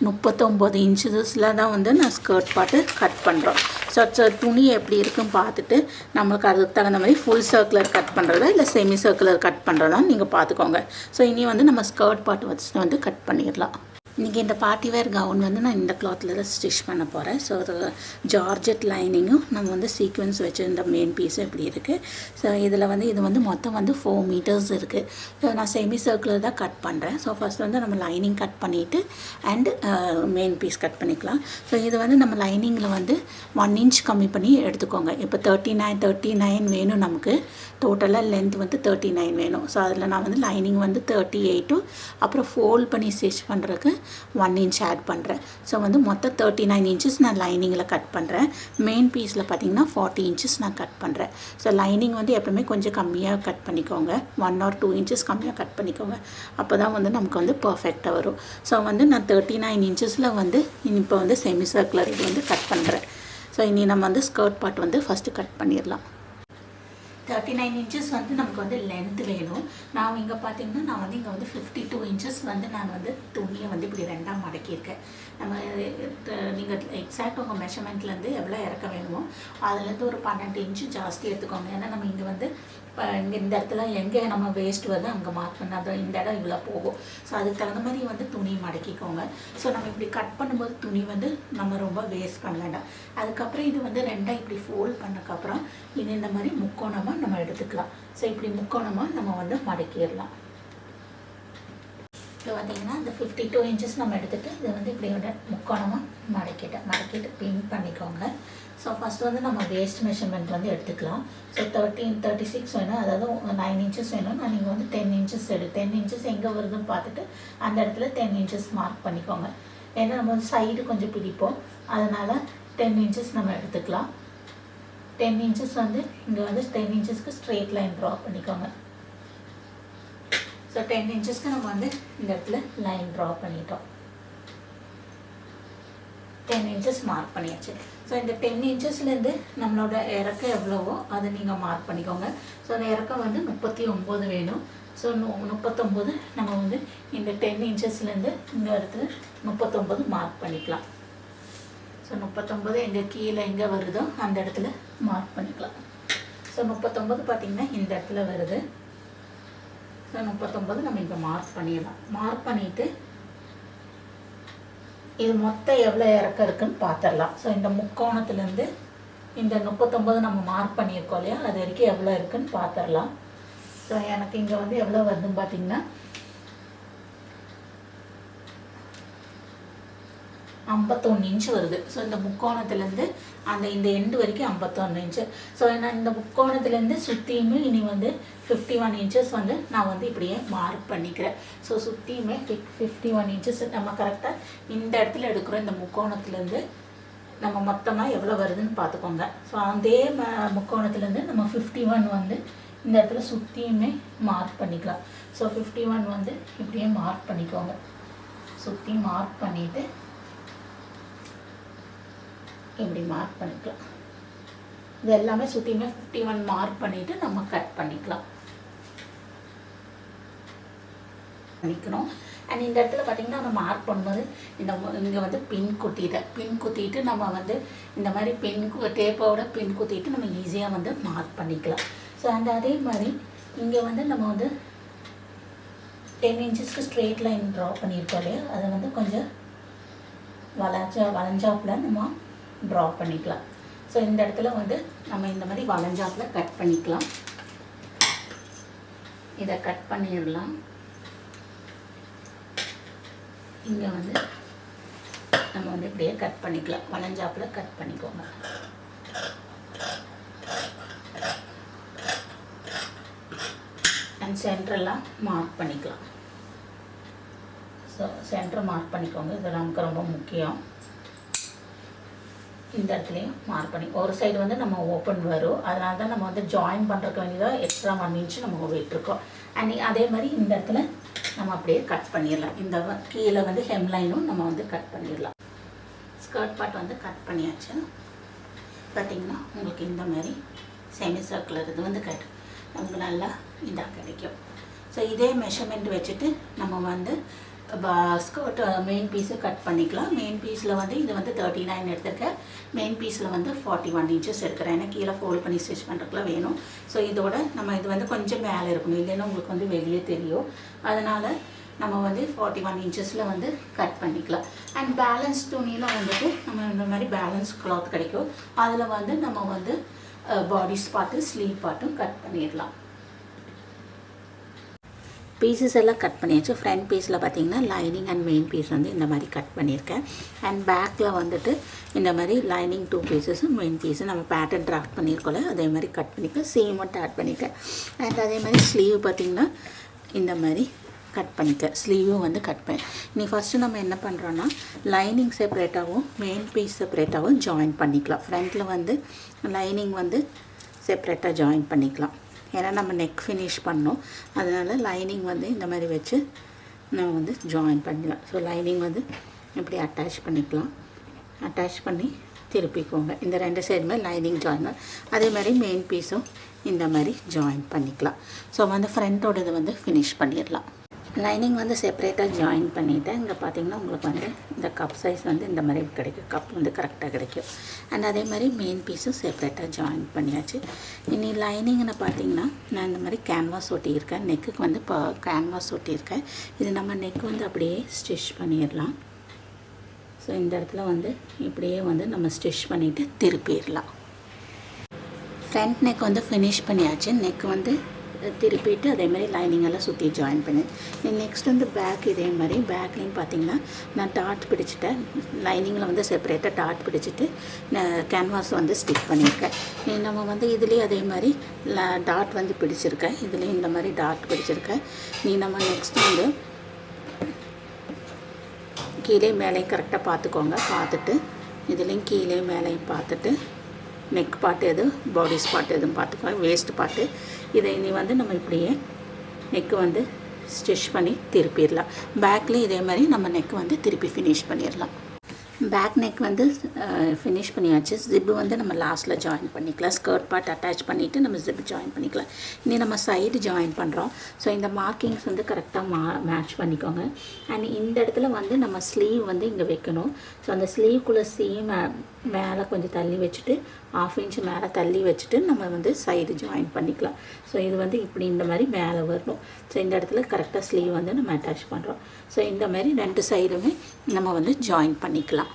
39 இன்ச்சஸில் தான் வந்து நான் ஸ்கர்ட் பார்ட்டு கட் பண்ணுறோம். ஸோ துணி எப்படி இருக்குன்னு பார்த்துட்டு நம்மளுக்கு அதுக்கு தகுந்த மாதிரி ஃபுல் சர்க்குலர் கட் பண்ணுறதா இல்லை செமி சர்க்குலர் கட் பண்ணுறதா நீங்கள் பார்த்துக்கோங்க. ஸோ இனி வந்து நம்ம ஸ்கர்ட் பார்ட் வச்சு வந்து கட் பண்ணிடலாம். இன்றைக்கி இந்த பார்ட்டி வேர் கவுன் வந்து நான் இந்த கிளாத்தில் தான் ஸ்டிச் பண்ண போகிறேன். ஸோ அது ஜார்ஜெட் லைனிங்கும் நம்ம வந்து சீக்வன்ஸ் வச்சு இந்த மெயின் பீஸும் இப்படி இருக்குது. ஸோ இதில் வந்து இது வந்து மொத்தம் வந்து 4 மீட்டர்ஸ் இருக்குது. ஸோ நான் செமி சர்க்குலர் தான் கட் பண்ணுறேன். ஸோ ஃபஸ்ட் வந்து நம்ம லைனிங் கட் பண்ணிவிட்டு அண்டு மெயின் பீஸ் கட் பண்ணிக்கலாம். ஸோ இது வந்து நம்ம லைனிங்கில் வந்து 1 இன்ச் கம்மி பண்ணி எடுத்துக்கோங்க. இப்போ 39 வேணும் நமக்கு. டோட்டலாக லென்த் வந்து 39 வேணும். ஸோ அதில் நான் வந்து லைனிங் வந்து 38 அப்புறம் ஃபோல்ட் பண்ணி ஸ்டிச் பண்ணுறதுக்கு 1 இன்ச் ஆட் பண்ணுறேன். ஸோ வந்து மொத்தம் 39 இன்ச்சஸ் நான் லைனிங்கில் கட் பண்ணுறேன். மெயின் பீஸில் பார்த்திங்கன்னா 40 இன்ச்சஸ் நான் கட் பண்ணுறேன். ஸோ லைனிங் வந்து எப்பவுமே கொஞ்சம் கம்மியாக கட் பண்ணிக்கோங்க. 1 or 2 இன்ச்சஸ் கம்மியாக கட் பண்ணிக்கோங்க. அப்போ தான் வந்து நமக்கு வந்து பர்ஃபெக்டாக வரும். ஸோ வந்து நான் 39 இன்ச்சஸில் வந்து இப்போ வந்து செமி சர்க்குலர் இது வந்து கட் பண்ணுறேன். ஸோ இனி நம்ம வந்து ஸ்கர்ட் பார்ட் வந்து ஃபஸ்ட்டு கட் பண்ணிடலாம். 39 இன்ச்சஸ் வந்து நமக்கு வந்து லென்த் வேணும். நான் இங்கே பார்த்தீங்கன்னா நான் வந்து இங்கே வந்து 52 இன்ச்சஸ் வந்து நான் வந்து துணியை வந்து இப்படி 2ஆக மடக்கியிருக்கேன். நம்ம நீங்கள் எக்ஸாக்ட் உங்கள் மெஷர்மெண்ட்லேருந்து எவ்வளோ இறக்க வேணுமோ அதுலேருந்து ஒரு 12 இன்ச்சு ஜாஸ்தி எடுத்துக்கோங்க. ஏன்னா நம்ம இங்கே வந்து இப்போ இங்கே இந்த இடத்துல எங்கே நம்ம வேஸ்ட் வருது அங்கே மார்க் பண்ணால் இந்த இடம் இவ்வளோ போகும். ஸோ அதுக்கு தகுந்த மாதிரி வந்து துணி மடக்கிக்கோங்க. ஸோ நம்ம இப்படி கட் பண்ணும்போது துணி வந்து நம்ம ரொம்ப வேஸ்ட் பண்ண வேண்டாம். அதுக்கப்புறம் இது வந்து 2ஆக இப்படி ஃபோல்ட் பண்ணக்கப்புறம் இது இந்த மாதிரி முக்கோணமாக நம்ம எடுத்துக்கலாம். ஸோ இப்படி முக்கோணமாக நம்ம வந்து மடக்கிடலாம். ஸோ பார்த்திங்கன்னா இந்த 52 இன்ச்சஸ் நம்ம எடுத்துகிட்டு இதை வந்து இப்படி விட முக்கோணமாக மடக்கிட்டு பின் பண்ணிக்கோங்க. ஸோ ஃபஸ்ட்டு வந்து நம்ம வேஸ்ட் மெஷர்மெண்ட் வந்து எடுத்துக்கலாம். ஸோ 36 வேணும், அதாவது 9 இன்ச்சஸ் வேணும். நான் நீங்கள் வந்து 10 இன்ச்சஸ் 10 இன்ச்சஸ் எங்கே வருதுன்னு பார்த்துட்டு அந்த இடத்துல 10 இன்ச்சஸ் மார்க் பண்ணிக்கோங்க. ஏன்னா நம்ம வந்து சைடு கொஞ்சம் பிடிப்போம், அதனால் 10 இன்ச்சஸ் நம்ம எடுத்துக்கலாம். 10 இன்ச்சஸ் வந்து இங்கே வந்து 10 இன்ச்சஸ்க்கு ஸ்ட்ரெயிட் லைன் ட்ரா பண்ணிக்கோங்க. ஸோ 10 இன்ச்சஸ்க்கு நம்ம வந்து இந்த இடத்துல லைன் ட்ரா பண்ணிட்டோம். 10 இன்ச்சஸ் மார்க் பண்ணியாச்சு. ஸோ இந்த 10 இன்ச்சஸ்லேருந்து நம்மளோட இறக்கம் எவ்வளவோ அதை நீங்கள் மார்க் பண்ணிக்கோங்க. ஸோ அந்த இறக்கம் வந்து 39 வேணும். ஸோ 39 நம்ம வந்து இந்த 10 இன்ச்சஸ்லேருந்து இந்த இடத்துல 39 மார்க் பண்ணிக்கலாம். ஸோ 39 எங்கே கீழே எங்கே வருதோ அந்த இடத்துல மார்க் பண்ணிக்கலாம். ஸோ 39 பார்த்திங்கன்னா இந்த இடத்துல வருது. ஸோ 39 நம்ம இங்கே மார்க் பண்ணிடலாம். மார்க் பண்ணிவிட்டு இது மொத்தம் எவ்வளோ இறக்கம் இருக்குதுன்னு பார்த்துடலாம். ஸோ இந்த முக்கோணத்துலேருந்து இந்த 39 நம்ம மார்க் பண்ணியிருக்கோம் இல்லையா, அது வரைக்கும் எவ்வளோ இருக்குதுன்னு பார்த்துடலாம். ஸோ எனக்கு இங்கே வந்து எவ்வளோ வருதுன்னு பார்த்திங்கன்னா 51 இன்ச்சு வருது. ஸோ இந்த முக்கோணத்துலேருந்து இந்த எண்டு வரைக்கும் 51 இன்ச்சு. ஸோ நான் இந்த முக்கோணத்துலேருந்து சுற்றியுமே இனி வந்து 51 இன்ச்சஸ் வந்து நான் வந்து இப்படியே மார்க் பண்ணிக்கிறேன். ஸோ சுற்றியுமே 51 இன்ச்சஸ் நம்ம கரெக்டாக இந்த இடத்துல எடுக்கிறோம். இந்த முக்கோணத்துலேருந்து நம்ம மொத்தமாக எவ்வளோ வருதுன்னு பார்த்துக்கோங்க. ஸோ அதே முக்கோணத்துலேருந்து நம்ம 51 வந்து இந்த இடத்துல சுற்றியுமே மார்க் பண்ணிக்கலாம். ஸோ 51 வந்து இப்படியே மார்க் பண்ணிக்கோங்க. சுற்றி மார்க் பண்ணிவிட்டு இப்படி மார்க் பண்ணிக்கலாம். இது எல்லாமே சுற்றியுமே 51 மார்க் பண்ணிவிட்டு நம்ம கட் பண்ணிக்கலாம். அண்ட் இந்த இடத்துல பார்த்திங்கன்னா நம்ம மார்க் பண்ணும்போது இங்கே வந்து பின் குத்திட்டு நம்ம வந்து இந்த மாதிரி டேப்போட பின் குத்திட்டு நம்ம ஈஸியாக வந்து மார்க் பண்ணிக்கலாம். ஸோ அதே மாதிரி இங்கே வந்து நம்ம வந்து 10 இன்ச்சஸ்க்கு ஸ்ட்ரெயிட் லைன் ட்ரா பண்ணியிருக்கோம் இல்லையா, அதை வந்து கொஞ்சம் வளைஞ்சாப்பில் நம்ம ட்ரா பண்ணிக்கலாம். ஸோ இந்த இடத்துல வந்து நம்ம இந்த மாதிரி வளைஞ்சாப்பில் கட் பண்ணிக்கலாம். இதை கட் பண்ணிடலாம். இங்கே வந்து நம்ம வந்து இப்படியே கட் பண்ணிக்கலாம். வளைஞ்சாப்பில் கட் பண்ணிக்கோங்க. அண்ட் சென்டரெல்லாம் மார்க் பண்ணிக்கலாம். ஸோ சென்டர் மார்க் பண்ணிக்கோங்க, இது நமக்கு ரொம்ப முக்கியம். இந்த இடத்துலையும் மார்க் பண்ணி ஒரு சைடு வந்து நம்ம ஓப்பன் வரும், அதனால தான் நம்ம வந்து ஜாயின் பண்ணுறதுக்கு வேண்டியதாக எக்ஸ்ட்ரா 1 இன்ச்சு நம்ம விட்டுருக்கோம். அண்ட் அதே மாதிரி இந்த இடத்துல நம்ம அப்படியே கட் பண்ணிடலாம். இந்த கீழே வந்து ஹெம்லைனும் நம்ம வந்து கட் பண்ணிடலாம். ஸ்கர்ட் பார்ட் வந்து கட் பண்ணியாச்சு. பார்த்திங்கன்னா உங்களுக்கு இந்த மாதிரி செமி சர்க்குலர் இது வந்து நமக்கு நல்லா இதாக கிடைக்கும். ஸோ இதே மெஷர்மெண்ட் வச்சுட்டு நம்ம வந்து ஸ்கர்ட் மெயின் பீஸை கட் பண்ணிக்கலாம். மெயின் பீஸில் வந்து இது வந்து 39 எடுத்திருக்கேன். மெயின் பீஸில் வந்து 41 இன்ச்சஸ் எடுக்கிறேன். ஏன்னா கீழே ஃபோல்ட் பண்ணி ஸ்டிச் பண்ணுறதுக்குலாம் வேணும். ஸோ இதோட நம்ம இது வந்து கொஞ்சம் மேலே இருக்கணும், இல்லைன்னா உங்களுக்கு வந்து வெளியே தெரியும். அதனால் நம்ம வந்து 41 இன்ச்சஸில் வந்து கட் பண்ணிக்கலாம். அண்ட் பேலன்ஸ் துணியில் வந்துட்டு நம்ம இந்த மாதிரி பேலன்ஸ் கிளாத் கிடைக்கும். அதில் வந்து நம்ம வந்து பாடிஸ் பார்ட்டு ஸ்லீவ் பார்ட்டும் கட் பண்ணிடலாம். பீசஸ் எல்லாம் கட் பண்ணியாச்சு. ஃப்ரண்ட் பீஸில் பார்த்திங்கன்னா லைனிங் அண்ட் மெயின் பீஸ் வந்து இந்த மாதிரி கட் பண்ணியிருக்கேன். அண்ட் பேக்கில் வந்துட்டு இந்த மாதிரி லைனிங் 2 பீசஸும் மெயின் பீஸும் நம்ம பேட்டர்ன் ட்ராஃப்ட் பண்ணியிருக்கோம்ல அதே மாதிரி கட் பண்ணியிருக்கேன். சேம் மட்டும் ஆட் பண்ணியிருக்கேன். அண்ட் அதே மாதிரி ஸ்லீவ் பார்த்திங்கன்னா இந்த மாதிரி கட் பண்ணிக்க. ஸ்லீவும் வந்து கட் பண்ணி நீ ஃபஸ்ட்டு நம்ம என்ன பண்ணுறோன்னா லைனிங் செப்பரேட்டாகவும் மெயின் பீஸ் செப்பரேட்டாகவும் ஜாயின் பண்ணிக்கலாம். ஃப்ரண்ட்டில் வந்து லைனிங் வந்து செப்பரேட்டாக ஜாயின் பண்ணிக்கலாம். ஏன்னா நம்ம நெக் ஃபினிஷ் பண்ணோம், அதனால் லைனிங் வந்து இந்த மாதிரி வச்சு நம்ம வந்து ஜாயின் பண்ணிக்கலாம். ஸோ லைனிங் வந்து இப்படி அட்டாச் பண்ணிக்கலாம். அட்டாச் பண்ணி திருப்பிக்கோங்க. இந்த 2 சைடுமே லைனிங் ஜாயின். அதே மாதிரி மெயின் பீஸும் இந்த மாதிரி ஜாயின் பண்ணிக்கலாம். ஸோ வந்து ஃப்ரண்ட்டோட இதை வந்து ஃபினிஷ் பண்ணிடலாம். லைனிங் வந்து செப்பரேட்டாக ஜாயின் பண்ணிவிட்டேன். இங்கே பார்த்திங்கன்னா உங்களுக்கு வந்து இந்த கப் சைஸ் வந்து இந்த மாதிரி கிடைக்கும். கப் வந்து கரெக்டாக கிடைக்கும். அண்ட் அதே மாதிரி மெயின் பீஸும் செப்பரேட்டாக ஜாயின் பண்ணியாச்சு. இனி லைனிங்னு பார்த்திங்கன்னா நான் இந்த மாதிரி கேன்வாஸ் ஒட்டியிருக்கேன். நெக்குக்கு வந்து இப்போ கேன்வாஸ் ஒட்டியிருக்கேன். இது நம்ம நெக் வந்து அப்படியே ஸ்டிச் பண்ணிடலாம். ஸோ இந்த இடத்துல வந்து இப்படியே வந்து நம்ம ஸ்டிச் பண்ணிவிட்டு திருப்பிடலாம். ஃப்ரண்ட் நெக் வந்து ஃபினிஷ் பண்ணியாச்சு. நெக் வந்து திருப்பிட்டு அதே மாதிரி லைனிங் எல்லாம் சுற்றி ஜாயின் பண்ணி நெக்ஸ்ட் வந்து பேக் இதே மாதிரி பேக்லேயும் பார்த்திங்கன்னா நான் டாட் பிடிச்சிட்டேன். லைனிங்கில் வந்து செப்பரேட்டாக டாட் பிடிச்சிட்டு கேன்வாஸ் வந்து ஸ்டிக் பண்ணியிருக்கேன். நம்ம வந்து இதுலேயும் அதே மாதிரி டாட் வந்து பிடிச்சிருக்கேன். இதுலேயும் இந்த மாதிரி டாட் பிடிச்சிருக்கேன். நம்ம நெக்ஸ்ட் வந்து கீழே மேலேயும் கரெக்டாக பார்த்துக்கோங்க. பார்த்துட்டு இதுலேயும் கீழே மேலேயும் பார்த்துட்டு நெக் பார்ட் எது பாடி ஸ்பாட் எதுவும் பார்த்துக்கோங்க. வேஸ்ட் பார்ட்டு இதை இனி வந்து நம்ம இப்படியே நெக்கு வந்து ஸ்டிச் பண்ணி திருப்பிடலாம். பேக்லேயும் இதே மாதிரி நம்ம நெக் வந்து திருப்பி ஃபினிஷ் பண்ணிடலாம். பேக் நெக் வந்து ஃபினிஷ் பண்ணியாச்சு. ஜிப்பு வந்து நம்ம லாஸ்ட்டில் ஜாயின் பண்ணிக்கலாம். ஸ்கர்ட் பார்ட் அட்டாச் பண்ணிவிட்டு நம்ம ஜிப் ஜாயின் பண்ணிக்கலாம். இனி நம்ம சைடு ஜாயின் பண்ணுறோம். ஸோ இந்த மார்க்கிங்ஸ் வந்து கரெக்டாக மேட்ச் பண்ணிக்கோங்க. அண்ட் இந்த இடத்துல வந்து நம்ம ஸ்லீவ் வந்து இங்கே வைக்கணும். ஸோ அந்த ஸ்லீவ்க்குள்ளே மேலே கொஞ்சம் தள்ளி வச்சுட்டு 1/2 இன்ச் மேலே தள்ளி வச்சுட்டு நம்ம வந்து சைடு ஜாயின் பண்ணிக்கலாம். ஸோ இது வந்து இப்படி இந்த மாதிரி மேலே வரணும். ஸோ இந்த இடத்துல கரெக்டாக ஸ்லீவ் வந்து நம்ம அட்டாச் பண்ணுறோம். ஸோ இந்த மாதிரி 2 சைடுமே நம்ம வந்து ஜாயின் பண்ணிக்கலாம்.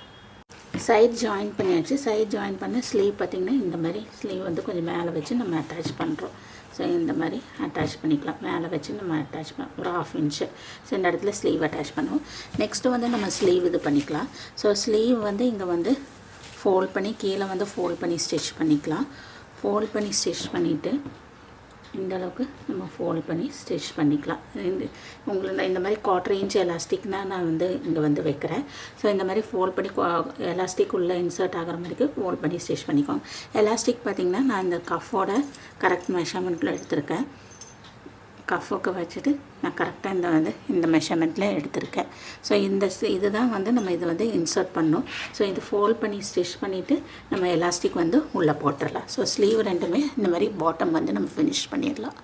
சைட் ஜாயின் பண்ணியாச்சு. சைட் ஜாயின் பண்ண ஸ்லீவ் பார்த்திங்கன்னா இந்த மாதிரி ஸ்லீவ் வந்து கொஞ்சம் மேலே வச்சு நம்ம அட்டாச் பண்ணுறோம். ஸோ இந்த மாதிரி அட்டாச் பண்ணிக்கலாம். மேலே வச்சு நம்ம அட்டாச் பண்ண ஒரு 1/2 இன்ச்சு. ஸோ இந்த இடத்துல ஸ்லீவ் அட்டாச் பண்ணுவோம். நெக்ஸ்ட்டு வந்து நம்ம ஸ்லீவ் இது பண்ணிக்கலாம். ஸோ ஸ்லீவ் வந்து இங்கே வந்து ஃபோல்ட் பண்ணி கீழே வந்து ஃபோல்ட் பண்ணி ஸ்டிச் பண்ணிக்கலாம். ஃபோல்ட் பண்ணி ஸ்டிச் பண்ணிவிட்டு இந்த அளவுக்கு நம்ம ஃபோல்ட் பண்ணி ஸ்டிச் பண்ணிக்கலாம். உங்களுக்கு இந்த மாதிரி 1/4 இன்ச் எலாஸ்டிக்னால் நான் வந்து இங்கே வந்து வைக்கிறேன். ஸோ இந்த மாதிரி ஃபோல்ட் பண்ணி எலாஸ்டிக் உள்ளே இன்சர்ட் ஆகிற மாதிரிக்கு ஃபோல்ட் பண்ணி ஸ்டிச் பண்ணிக்கோங்க. எலாஸ்டிக் பார்த்திங்கன்னா நான் இந்த கஃபோட கரெக்ட் மெஷர்மெண்ட்டில் எடுத்திருக்கேன். கஃபுக்கு வச்சுட்டு நான் கரெக்டாக இந்த மெஷர்மெண்ட்டில் எடுத்திருக்கேன். ஸோ இதுதான் வந்து நம்ம இது வந்து இன்சர்ட் பண்ணணும். ஸோ இது ஃபோல்ட் பண்ணி ஸ்டிச் பண்ணிவிட்டு நம்ம எலாஸ்டிக் வந்து உள்ளே போட்டுடலாம். ஸோ ஸ்லீவ் ரெண்டுமே இந்த மாதிரி பாட்டம் வந்து நம்ம ஃபினிஷ் பண்ணிடலாம்.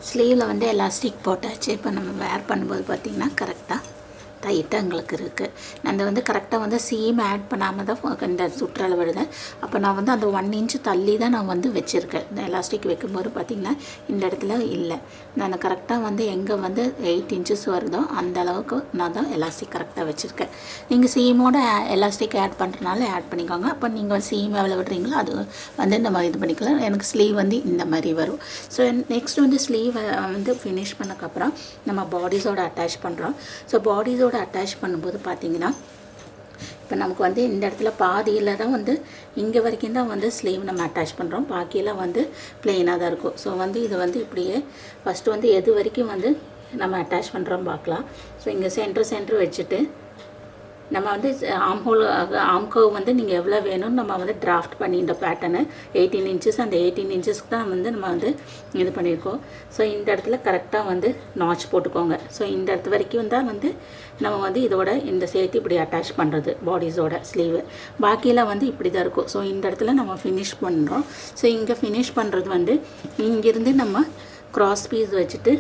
ஸ்லீவில் வந்து எலாஸ்டிக் போட்டாச்சு. இப்போ நம்ம வேர் பண்ணும்போது பார்த்திங்கன்னா கரெக்டாக டைட்டாக எங்களுக்கு இருக்குது. நான் வந்து கரெக்டாக வந்து சீம் ஆட் பண்ணாமல் தான் இந்த சுற்றளவு விடுதேன். அப்போ நான் வந்து அந்த 1 இன்ச்சு தள்ளி தான் நான் வந்து வச்சுருக்கேன். இந்த எலாஸ்டிக் வைக்கும்போது பார்த்திங்கன்னா இந்த இடத்துல இல்லை. நான் கரெக்டாக வந்து எங்கே வந்து 8 இன்ச்சஸ் வருதோ அந்த அளவுக்கு நான் தான் எலாஸ்டிக் கரெக்டாக வச்சுருக்கேன். நீங்கள் சீமோட எலாஸ்டிக் ஆட் பண்ணுறனால ஆட் பண்ணிக்கோங்க. அப்போ நீங்கள் சீம் எவ்வளோ விடுறீங்களோ அது வந்து நம்ம இது பண்ணிக்கலாம். எனக்கு ஸ்லீவ் வந்து இந்த மாதிரி வரும். ஸோ நெக்ஸ்ட் வந்து ஸ்லீவ் வந்து ஃபினிஷ் பண்ணக்கப்புறம் நம்ம பாடிஸோட அட்டாச் பண்ணுறோம். ஸோ பாடிஸோட அட்டாச் பண்ணும்போது பார்த்தீங்கன்னா இப்போ நமக்கு வந்து இந்த இடத்துல பாதியில் தான் வந்து இங்கே வரைக்கும் தான் வந்து ஸ்லீவ் நம்ம அட்டாச் பண்ணுறோம். பாக்கியெல்லாம் வந்து ப்ளெயினாக தான் இருக்கும். ஸோ வந்து இது வந்து இப்படியே ஃபஸ்ட்டு வந்து எது வரைக்கும் வந்து நம்ம அட்டாச் பண்ணுறோம் பார்க்கலாம். ஸோ இங்கே சென்டர் வச்சுட்டு நம்ம வந்து ஆம் கர்வ் வந்து நீங்கள் எவ்வளோ வேணும்னு நம்ம வந்து டிராஃப்ட் பண்ணி இந்த பேட்டர்னு 18 இன்ச்சஸ் அந்த 18 இன்ச்சஸ்க்கு தான் வந்து நம்ம வந்து இது பண்ணியிருக்கோம். ஸோ இந்த இடத்துல கரெக்டாக வந்து நாச் போட்டுக்கோங்க. ஸோ இந்த இடத்து வரைக்கும் தான் வந்து நம்ம வந்து இதோட இந்த சேர்த்து இப்படி அட்டாச் பண்ணுறது பாடிஸோட ஸ்லீவு. பாக்கியெல்லாம் வந்து இப்படி தான் இருக்கும். ஸோ இந்த இடத்துல நம்ம ஃபினிஷ் பண்ணுறோம். ஸோ இங்கே ஃபினிஷ் பண்ணுறது வந்து இங்கேருந்து நம்ம க்ராஸ் பீஸ் வச்சுட்டு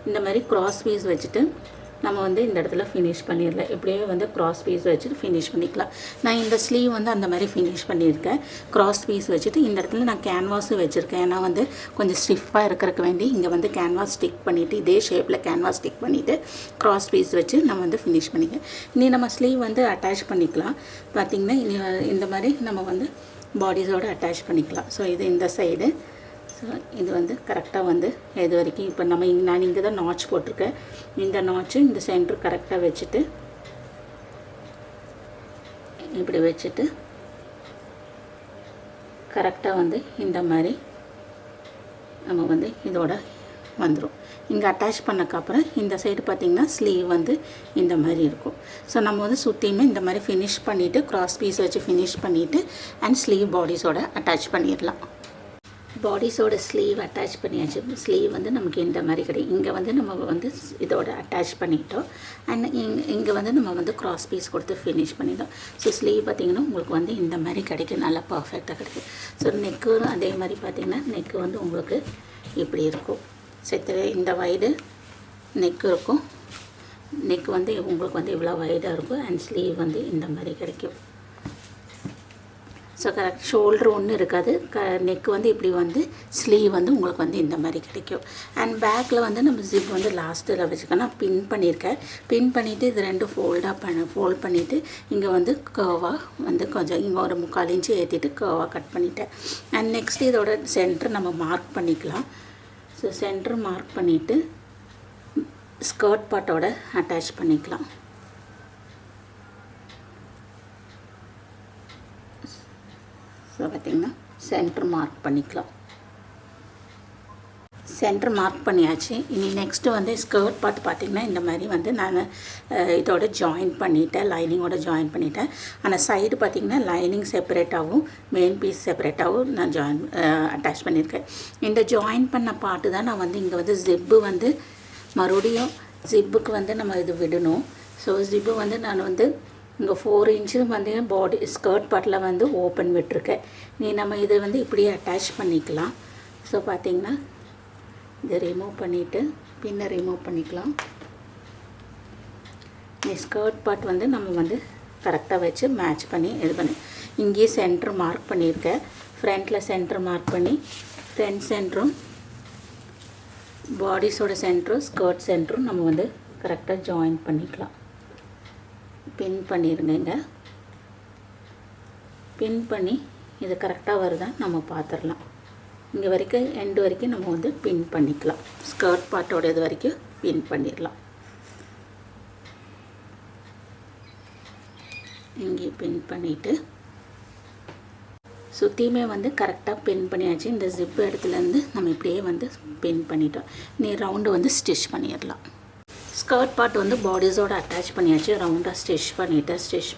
இந்த மாதிரி க்ராஸ் பீஸ் வச்சுட்டு நம்ம வந்து இந்த இடத்துல ஃபினிஷ் பண்ணிடலாம். இப்படியே வந்து க்ராஸ் பீஸ் வச்சுட்டு ஃபினிஷ் பண்ணிக்கலாம். நான் இந்த ஸ்லீவ் வந்து அந்த மாதிரி ஃபினிஷ் பண்ணியிருக்கேன். க்ராஸ் பீஸ் வச்சுட்டு இந்த இடத்துல நான் கேன்வாஸும் வச்சுருக்கேன். ஏன்னா வந்து கொஞ்சம் ஸ்டிஃபாக இருக்கிறதுக்கு வேண்டி இங்கே வந்து கேன்வாஸ் ஸ்டிக் பண்ணிவிட்டு இதே ஷேப்பில் கேன்வாஸ் ஸ்டிக் பண்ணிவிட்டு க்ராஸ் பீஸ் வச்சு நம்ம வந்து ஃபினிஷ் பண்ணிக்கலாம். இனி நம்ம ஸ்லீவ் வந்து அட்டாச் பண்ணிக்கலாம். பார்த்திங்கன்னா இனி இந்த மாதிரி நம்ம வந்து பாடிஸோடு அட்டாச் பண்ணிக்கலாம். ஸோ இது இந்த சைடு. ஸோ இது வந்து கரெக்டாக வந்து இது வரைக்கும் இப்போ நான் இங்கே தான் நாச் போட்டிருக்கேன். இந்த நாச்சு இந்த சென்டர் கரெக்டாக வச்சுட்டு இப்படி வச்சுட்டு கரெக்டாக வந்து இந்த மாதிரி நம்ம வந்து இதோட வந்துடும். இங்கே அட்டாச் பண்ணக்கப்புறம் இந்த சைடு பார்த்திங்கன்னா ஸ்லீவ் வந்து இந்த மாதிரி இருக்கும். ஸோ நம்ம வந்து சுற்றியுமே இந்த மாதிரி ஃபினிஷ் பண்ணிவிட்டு க்ராஸ் பீஸ் வச்சு ஃபினிஷ் பண்ணிவிட்டு அண்ட் ஸ்லீவ் பாடிஸோட அட்டாச் பண்ணிடலாம். பாடிஸோட ஸ்லீவ் அட்டாச் பண்ணியாச்சு. ஸ்லீவ் வந்து நமக்கு இந்த மாதிரி கிடைக்கும். இங்கே வந்து நம்ம வந்து இதோட அட்டாச் பண்ணிட்டோம். அண்ட் இங்கே வந்து நம்ம வந்து க்ராஸ் பீஸ் கொடுத்து ஃபினிஷ் பண்ணிட்டோம். ஸோ ஸ்லீவ் பார்த்திங்கன்னா உங்களுக்கு வந்து இந்த மாதிரி கிடைக்கும். நல்லா பர்ஃபெக்டாக கிடைக்கும். ஸோ நெக்கு அதே மாதிரி பார்த்திங்கன்னா நெக்கு வந்து உங்களுக்கு இப்படி இருக்கும். சரி, இந்த வைடு நெக்கு இருக்கும். நெக் வந்து உங்களுக்கு வந்து இவ்வளோ வைடாக இருக்கும். அண்ட் ஸ்லீவ் வந்து இந்த மாதிரி கிடைக்கும். ஸோ கரெக்ட் ஷோல்டர் ஒன்றும் இருக்காது. நெக் வந்து இப்படி வந்து ஸ்லீவ் வந்து உங்களுக்கு வந்து இந்த மாதிரி கிடைக்கும். அண்ட் பேக்கில் வந்து நம்ம ஜிப் வந்து லாஸ்ட்டில் வச்சுக்கணும். பின் பண்ணியிருக்கேன். பின் பண்ணிவிட்டு இது 2 ஃபோல்ட் பண்ணிவிட்டு இங்கே வந்து கர்வாக வந்து கொஞ்சம் இங்கே ஒரு 3/4 இன்ச்சு ஏற்றிட்டு கர்வாக கட் பண்ணிட்டேன். அண்ட் நெக்ஸ்ட் இதோட சென்டர் நம்ம மார்க் பண்ணிக்கலாம். ஸோ சென்டர் மார்க் பண்ணிவிட்டு ஸ்கர்ட் பார்ட்டோட அட்டாச் பண்ணிக்கலாம். ஸோ பார்த்திங்கன்னா சென்டர் மார்க் பண்ணிக்கலாம். சென்டர் மார்க் பண்ணியாச்சு. இனி நெக்ஸ்ட்டு வந்து ஸ்கர்ட் பார்ட் பார்த்திங்கன்னா இந்த மாதிரி வந்து நான் இதோட ஜாயின் பண்ணிவிட்டேன், லைனிங்கோட ஜாயின் பண்ணிவிட்டேன். ஆனால் சைடு பார்த்திங்கன்னா லைனிங் செப்பரேட்டாகவும் மெயின் பீஸ் செப்பரேட்டாகவும் நான் அட்டாச் பண்ணியிருக்கேன். இந்த ஜாயின் பண்ண பார்ட்டு தான் நான் வந்து இங்கே வந்து ஜிப்பு வந்து மறுபடியும் ஜிப்புக்கு வந்து நம்ம இது விடணும். ஸோ ஜிப்பு வந்து நான் வந்து இங்கே 4 இன்ச்சு வந்து பாடி ஸ்கர்ட் பார்ட்டில் வந்து ஓப்பன் விட்டுருக்கேன். நம்ம இதை வந்து இப்படியே அட்டாச் பண்ணிக்கலாம். ஸோ பார்த்திங்கன்னா இதை ரிமூவ் பண்ணிவிட்டு பின்னை ரிமூவ் பண்ணிக்கலாம். இந்த ஸ்கர்ட் பார்ட் வந்து நம்ம வந்து கரெக்டாக வச்சு மேட்ச் பண்ணி இது பண்ணி இங்கேயே சென்டர் மார்க் பண்ணியிருக்கேன். ஃப்ரண்ட்டில் சென்டர் மார்க் பண்ணி ஃப்ரண்ட் சென்டரும் பாடிஸோட சென்டரும் ஸ்கர்ட் சென்டரும் நம்ம வந்து கரெக்டாக ஜாயின் பண்ணிக்கலாம். பின் பண்ணிடுங்க. பின் பண்ணி இது கரெக்டாக வருதான்னு நம்ம பார்த்துடலாம். இங்கே வரைக்கும் எண்டு வரைக்கும் நம்ம வந்து பின் பண்ணிக்கலாம். ஸ்கர்ட் பார்ட்டோட இது வரைக்கும் பின் பண்ணிடலாம். இங்கே பின் பண்ணிவிட்டு சுற்றியுமே வந்து கரெக்டாக பின் பண்ணியாச்சு. இந்த ஜிப்பு இடத்துலேருந்து நம்ம இப்படியே வந்து பின் பண்ணிட்டோம். நீ ரவுண்டு வந்து ஸ்டிச் பண்ணிடலாம். ஸ்கர்ட் பார்ட் வந்து பாடிஸோடு அட்டாச் பண்ணியாச்சு. ரவுண்டாக ஸ்டிச்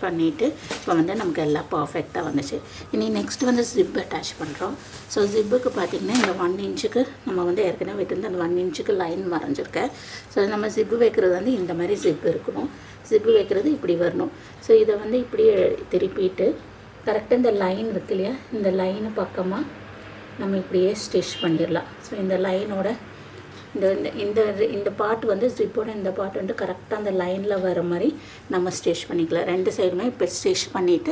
பண்ணிவிட்டு இப்போ வந்து நமக்கு எல்லாம் பர்ஃபெக்டாக வந்துச்சு. இனி நெக்ஸ்ட் வந்து ஜிப் அட்டாச் பண்ணுறோம். ஸோ ஜிப்புக்கு பார்த்திங்கன்னா இந்த 1 இன்ச்சுக்கு நம்ம வந்து ஏற்கனவே விட்டுருந்து அந்த 1 இன்ச்சுக்கு லைன் வரைஞ்சிருக்கேன். ஸோ நம்ம ஜிப்பு வைக்கிறது வந்து இந்த மாதிரி ஜிப் இருக்கணும். ஜிப்பு வைக்கிறது இப்படி வரணும். ஸோ இதை வந்து இப்படியே திருப்பிட்டு கரெக்டாக இந்த லைன் இருக்கு இல்லையா, இந்த லைனு பக்கமாக நம்ம இப்படியே ஸ்டிச் பண்ணிடலாம். ஸோ இந்த லைனோட இந்த பார்ட் வந்து ஜிப்போட இந்த பார்ட் வந்து கரெக்டாக அந்த லைனில் வர மாதிரி நம்ம ஸ்டிச் பண்ணிக்கலாம். 2 சைடுமே இப்போ ஸ்டிச் பண்ணிவிட்டு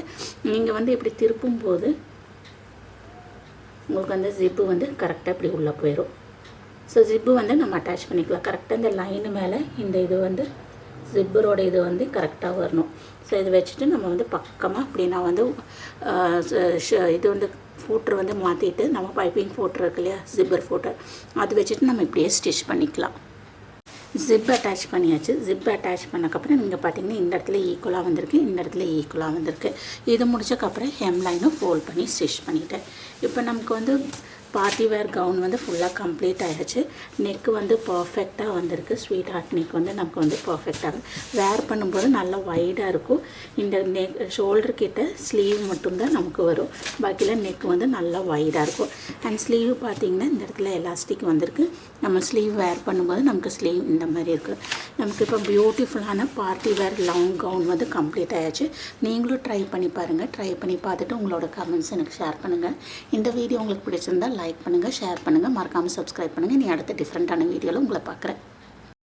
நீங்கள் வந்து இப்படி திருப்பும் போது உங்களுக்கு அந்த ஜிப்பு வந்து கரெக்டாக இப்படி உள்ளே போயிடும். ஸோ ஜிப்பு வந்து நம்ம அட்டாச் பண்ணிக்கலாம். கரெக்டாக இந்த லைனு மேலே இந்த இது வந்து ஜிப்பரோட இது வந்து கரெக்டாக வரணும். ஸோ இதை வச்சுட்டு நம்ம வந்து பக்கமாக இப்படி நான் வந்து இது வந்து ஃபூட்ரு வந்து மாற்றிட்டு நம்ம பைப்பிங் ஃபூட்ரு இருக்கு இல்லையா, ஜிப்பர் ஃபூட்ரு அது வச்சுட்டு நம்ம இப்படியே ஸ்டிச் பண்ணிக்கலாம். ஜிப் அட்டாச் பண்ணியாச்சு. ஜிப் அட்டாச் பண்ணக்கப்புறம் நீங்கள் பார்த்தீங்கன்னா இந்த இடத்துல ஈக்குவலாக வந்திருக்கு, இந்த இடத்துல ஈக்குவலாக வந்திருக்கு. இது முடிச்சக்கப்புறம் ஹெம் லைனும் ஃபோல்ட் பண்ணி ஸ்டிச் பண்ணிட்டேன். இப்போ நமக்கு வந்து பார்ட்டி வேர் கவுன் வந்து ஃபுல்லாக கம்ப்ளீட் ஆகிடுச்சு. நெக்கு வந்து பர்ஃபெக்டாக வந்திருக்கு. ஸ்வீட் ஹார்ட் நெக் வந்து நமக்கு வந்து பர்ஃபெக்டாக வேர் பண்ணும்போது நல்லா வைடாக இருக்கும். இந்த நெக் ஷோல்டர் கிட்ட ஸ்லீவ் மட்டும்தான் நமக்கு வரும். பாக்கியில் நெக் வந்து நல்லா வைடாக இருக்கும். அண்ட் ஸ்லீவ் பார்த்திங்கன்னா இந்த இடத்துல எலாஸ்டிக் வந்திருக்கு. நம்ம ஸ்லீவ் வேர் பண்ணும்போது நமக்கு ஸ்லீவ் இந்த மாதிரி இருக்குது. நமக்கு இப்போ பியூட்டிஃபுல்லான பார்ட்டி வேர் லாங் கவுன் வந்து கம்ப்ளீட் ஆகிடுச்சு. நீங்களும் ட்ரை பண்ணி பாருங்கள். ட்ரை பண்ணி பார்த்துட்டு உங்களோட கமெண்ட்ஸ் எனக்கு ஷேர் பண்ணுங்கள். இந்த வீடியோ உங்களுக்கு பிடிச்சிருந்தால் லைக் பண்ணுங்கள், ஷேர் பண்ணுங்கள், மறக்காமல் சப்ஸ்கிரைப் பண்ணுங்கள். நீ அடுத்த டிஃப்ரெண்ட்டான வீடியோவில் உங்களை பார்க்குறேன்.